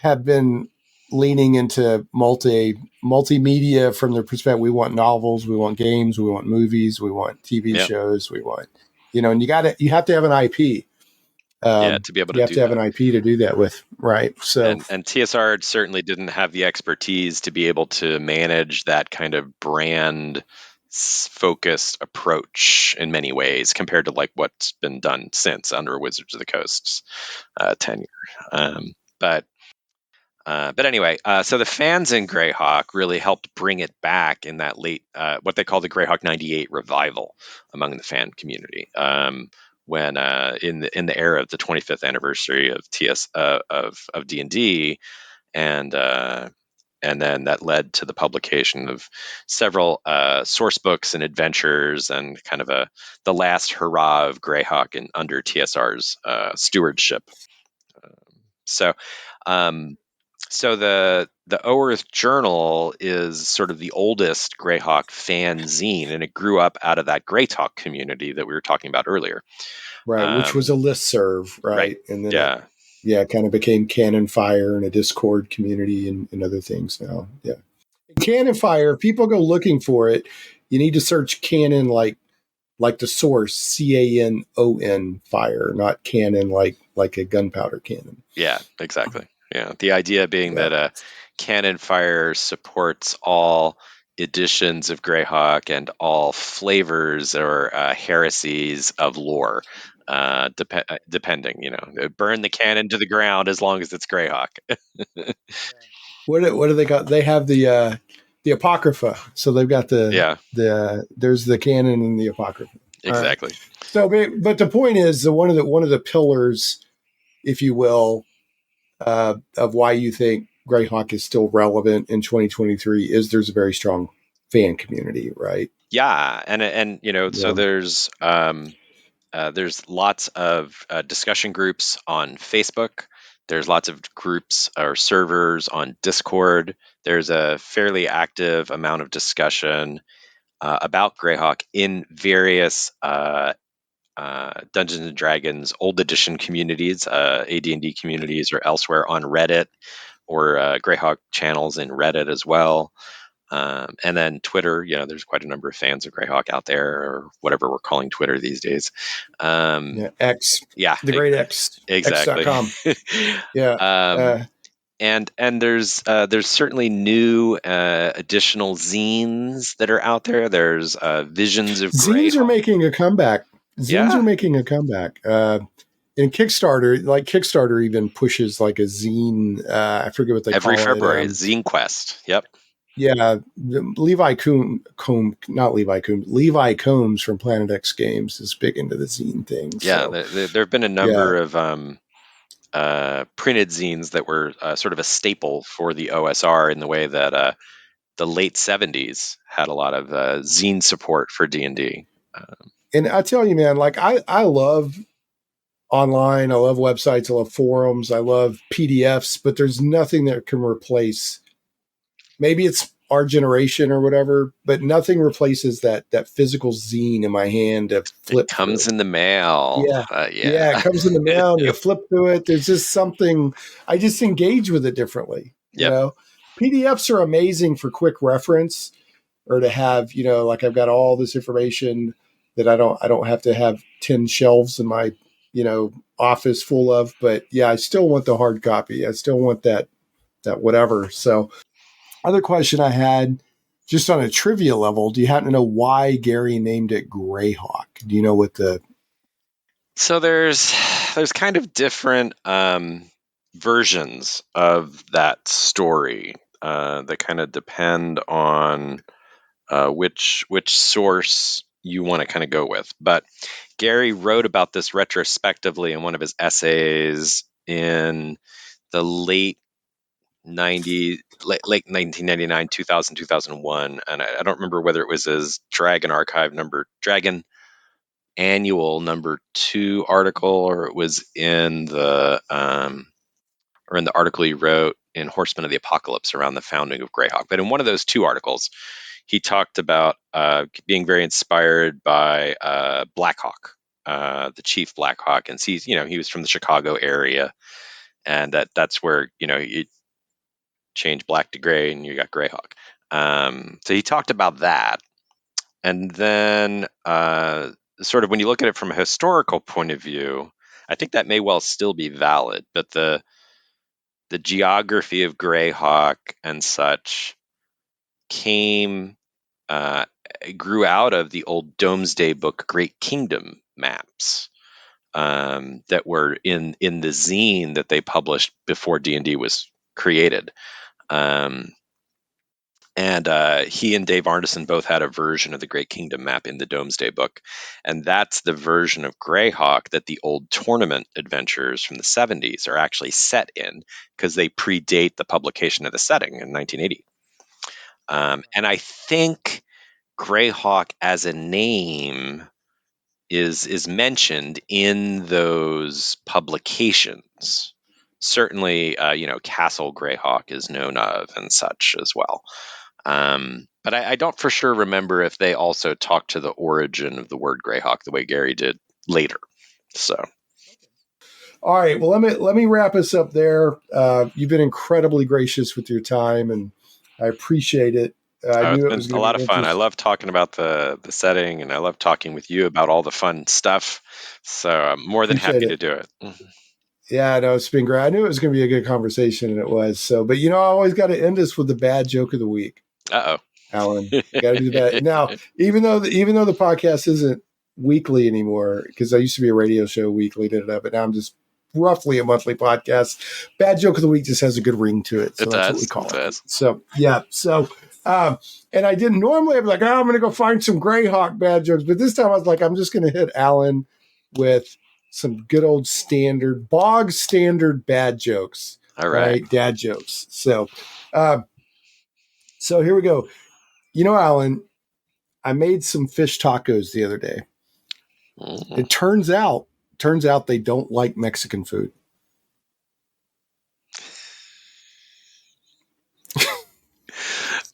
have been leaning into multimedia from their perspective. We want novels, we want games, we want movies, we want TV shows, we want, and you have to have an IP. To be able to You have do to have an that. IP to do that with, right? So, And TSR certainly didn't have the expertise to be able to manage that kind of brand focused approach in many ways compared to like what's been done since under Wizards of the Coast's tenure. But anyway, so the fans in Greyhawk really helped bring it back in that late, what they call the Greyhawk '98 revival among the fan community. When in the era of the 25th anniversary of D&D, and then that led to the publication of several source books and adventures, and kind of the last hurrah of Greyhawk under TSR's stewardship. So. Um, so the Oerth Journal is sort of the oldest Greyhawk fanzine, and it grew up out of that Greytalk community that we were talking about earlier. right, which was a listserv, right? Right. And then it kind of became Cannon Fire and a Discord community and other things now. Yeah. Cannon Fire, if people go looking for it, you need to search Cannon like the source, CANON fire, not cannon like a gunpowder cannon. Yeah, exactly. Yeah, the idea being that Cannon Fire supports all editions of Greyhawk and all flavors or heresies of lore, depending. Burn the cannon to the ground as long as it's Greyhawk. What do they got? They have the Apocrypha, so they've got there's the canon and the Apocrypha. Exactly. So, but the point is, one of the pillars, if you will, of why you think Greyhawk is still relevant in 2023 is there's a very strong fan community, right? Yeah, and so there's lots of discussion groups on Facebook. There's lots of groups or servers on Discord. There's a fairly active amount of discussion about Greyhawk in various Dungeons and Dragons Old Edition communities, AD&D communities, or elsewhere on Reddit, or Greyhawk channels in Reddit as well. And then Twitter, there's quite a number of fans of Greyhawk out there, or whatever we're calling Twitter these days. X. Yeah. The great X. Exactly. X.com. Yeah. And there's certainly new additional zines that are out there. There's Visions of Zines Greyhawk. are making a comeback. Zines are making a comeback. In Kickstarter even pushes like a zine. I forget what they call it. Every February, Zine Quest. Yep. Yeah, Levi Combs from Planet X Games is big into the zine thing. Yeah, so. there have been a number of printed zines that were sort of a staple for the OSR, in the way that the late 70s had a lot of zine support for D&D. And I tell you, man, like I love online, I love websites, I love forums, I love PDFs, but there's nothing that can replace. Maybe it's our generation or whatever, but nothing replaces that physical zine in my hand to flip. It comes in the mail. Yeah, it comes in the mail. And you flip through it. There's just something. I just engage with it differently. PDFs are amazing for quick reference, or to have like I've got all this information that I don't have to have 10 shelves in my office full of. But yeah, I still want the hard copy. I still want that whatever. So. Other question I had, just on a trivia level, do you happen to know why Gary named it Greyhawk? Do you know what the... So there's kind of different versions of that story that kind of depend on which source you want to kind of go with. But Gary wrote about this retrospectively in one of his essays in the late 1999, 2000, 2001, and I don't remember whether it was his Dragon Annual #2 article, or it was in the article he wrote in Horsemen of the Apocalypse around the founding of Greyhawk. But in one of those two articles, he talked about being very inspired by Blackhawk, the Chief Blackhawk, and he was from the Chicago area, and that's where you change black to gray and you got Greyhawk. So he talked about that. And then sort of when you look at it from a historical point of view, I think that may well still be valid, but the geography of Greyhawk and such grew out of the old Domesday Book Great Kingdom maps that were in the zine that they published before D&D was created. And he and Dave Arneson both had a version of the Great Kingdom map in the Domesday Book. And that's the version of Greyhawk that the old tournament adventures from the 70s are actually set in, because they predate the publication of the setting in 1980. And I think Greyhawk as a name is mentioned in those publications. Certainly, Castle Greyhawk is known of and such as well. But I don't for sure remember if they also talked to the origin of the word Greyhawk the way Gary did later. So, all right. Well, let me wrap us up there. You've been incredibly gracious with your time, and I appreciate it. I knew it was a lot of fun. I love talking about the setting, and I love talking with you about all the fun stuff. So I'm more than happy to do it. Yeah, no, it's been great. I knew it was going to be a good conversation, and it was. So, but I always got to end this with the bad joke of the week. Uh-oh. Alan, got to do that now. Even though the podcast isn't weekly anymore, because I used to be a radio show weekly, but now I'm just roughly a monthly podcast. Bad joke of the week just has a good ring to it, so that's what we call it. So yeah, and I didn't normally. I'm like, I'm going to go find some Greyhawk bad jokes, but this time I was like, I'm just going to hit Alan with some good old bog standard bad jokes. All right, dad jokes. So here we go. Alan, I made some fish tacos the other day. Mm-hmm. It turns out they don't like Mexican food.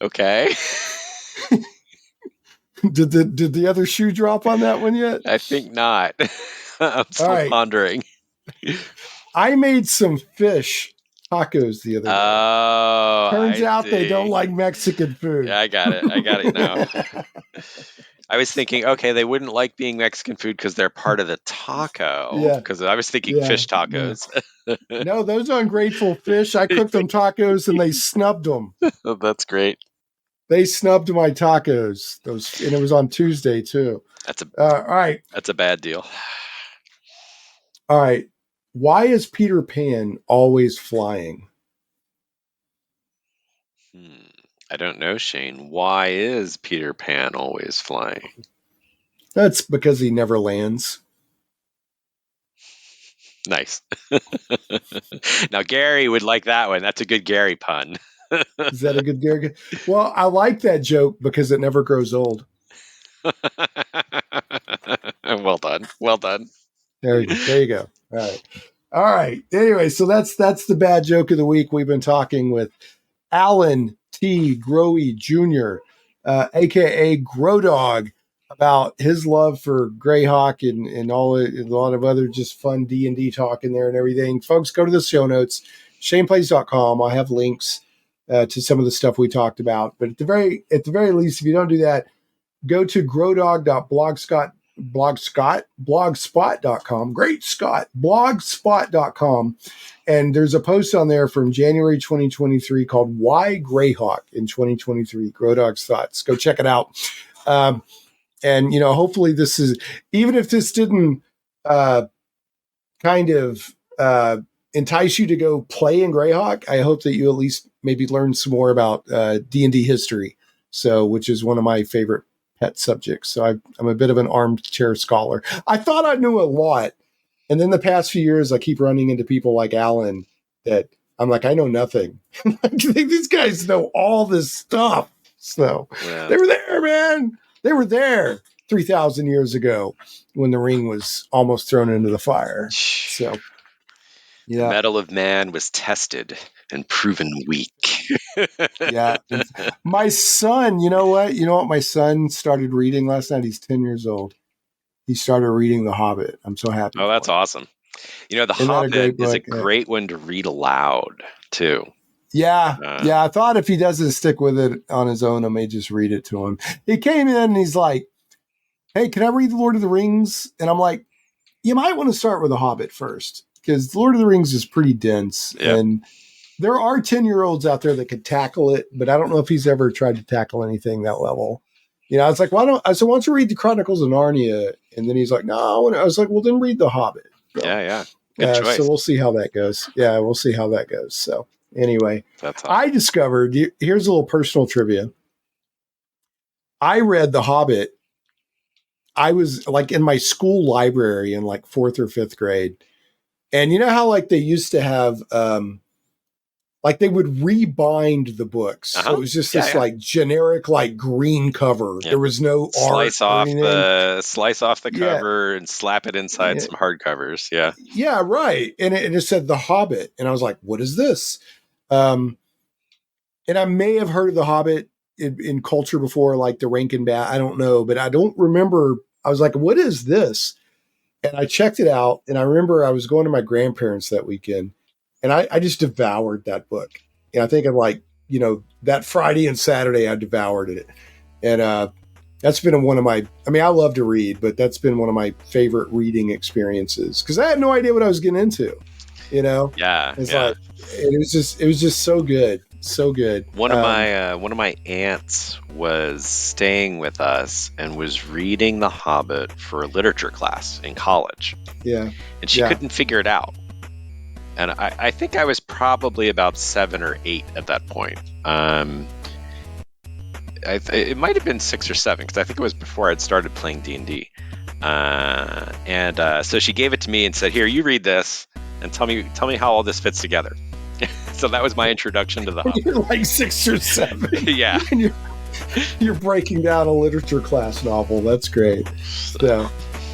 Okay. Did the other shoe drop on that one yet? I think not. I'm still pondering. I made some fish tacos the other day. Oh, turns out they don't like Mexican food. Yeah, I got it now. I was thinking, okay, they wouldn't like being Mexican food because they're part of the taco. Yeah. Because I was thinking fish tacos. Yeah. No, those ungrateful fish. I cooked them tacos and they snubbed them. Oh, that's great. They snubbed my tacos. And it was on Tuesday too. All right. That's a bad deal. All right. Why is Peter Pan always flying? I don't know, Shane. Why is Peter Pan always flying? That's because he never lands. Nice. Now, Gary would like that one. That's a good Gary pun. Is that a good Gary? Well, I like that joke because it never grows old. Well done. Well done. There you go. All right. Anyway, so that's the bad joke of the week. We've been talking with Allan T. Grohe Jr., a.k.a. Grodog, about his love for Greyhawk and a lot of other just fun D&D talk in there and everything. Folks, go to the show notes, shaneplays.com. I'll have links to some of the stuff we talked about. But at the very least, if you don't do that, go to grodog.blogspot.com. Great Scott, blogspot.com. And there's a post on there from January 2023 called Why Greyhawk in 2023, Grodog's Thoughts. Go check it out. And, hopefully this is, even if this didn't kind of entice you to go play in Greyhawk, I hope that you at least maybe learn some more about D&D history. So, which is one of my favorite pet subjects. So I'm a bit of an armchair scholar. I thought I knew a lot. And then the past few years, I keep running into people like Alan that I'm like, I know nothing. These guys know all this stuff. So They were there, man. They were there 3,000 years ago when the ring was almost thrown into the fire. So, yeah. The mettle of man was tested and proven weak. Yeah. My son, you know what my son started reading last night? He's 10 years old. He started reading The Hobbit. I'm so happy. Oh, that's awesome. The Hobbit is a great one to read aloud, too. Yeah. I thought if he doesn't stick with it on his own, I may just read it to him. He came in and he's like, hey, can I read The Lord of the Rings? And I'm like, you might want to start with The Hobbit first, because Lord of the Rings is pretty dense, and there are 10-year-olds out there that could tackle it, but I don't know if he's ever tried to tackle anything that level. You know, I was like, why don't you read the Chronicles of Narnia? And then he's like, no. And I was like, well, then read The Hobbit. So, Yeah. Good choice. So we'll see how that goes. Yeah, we'll see how that goes. So anyway, That's awesome. I discovered, here's a little personal trivia. I read The Hobbit. I was like in my school library in like 4th or 5th grade. And you know how like they used to have, like they would rebind the books. So it was just this like generic, like green cover. There was no slice art. Slice off the cover and slap it inside some hardcovers. Yeah. Yeah, right. And it said The Hobbit. And I was like, what is this? And I may have heard of The Hobbit in culture before, like the Rankin Bat. I don't know, but I don't remember. I was like, what is this? And I checked it out. And I remember I was going to my grandparents that weekend. And I just devoured that book. And I think of like, you know, that Friday and Saturday, I devoured it. And that's been one of my, I mean, I love to read, but that's been one of my favorite reading experiences because I had no idea what I was getting into, you know? Yeah. It's like, it was just so good. So good. One of my aunts was staying with us and was reading The Hobbit for a literature class in college. Yeah. And she couldn't figure it out. And I think I was probably about 7 or 8 at that point. It might have been 6 or 7 because I think it was before I'd started playing D&D. So she gave it to me and said, "Here, you read this and tell me how all this fits together." So that was my introduction to The Hobbit. You're like 6 or 7. Yeah. And you're breaking down a literature class novel. That's great. So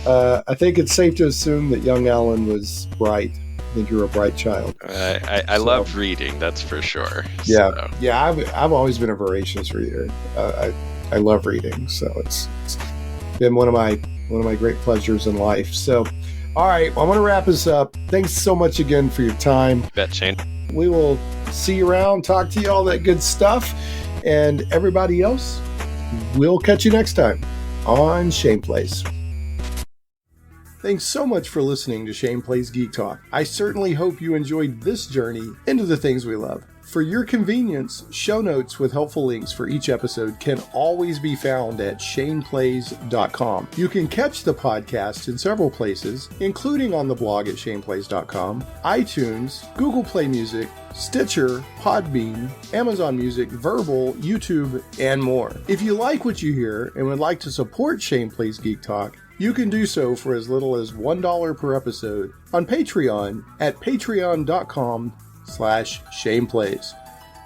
I think it's safe to assume that young Allan was bright. I think you're a bright child. I love reading, that's for sure. Yeah, so. Yeah. I've always been a voracious reader. I love reading, so it's been one of my great pleasures in life. So, all right, well, I'm going to wrap this up. Thanks so much again for your time. You bet, Shane. We will see you around, talk to you, all that good stuff, and everybody else. We'll catch you next time on Shane Plays. Thanks so much for listening to Shane Plays Geek Talk. I certainly hope you enjoyed this journey into the things we love. For your convenience, show notes with helpful links for each episode can always be found at shaneplays.com. You can catch the podcast in several places, including on the blog at shaneplays.com, iTunes, Google Play Music, Stitcher, Podbean, Amazon Music, Verbal, YouTube, and more. If you like what you hear and would like to support Shane Plays Geek Talk, you can do so for as little as $1 per episode on Patreon at patreon.com/ShanePlays.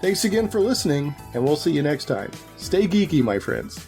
Thanks again for listening, and we'll see you next time. Stay geeky, my friends.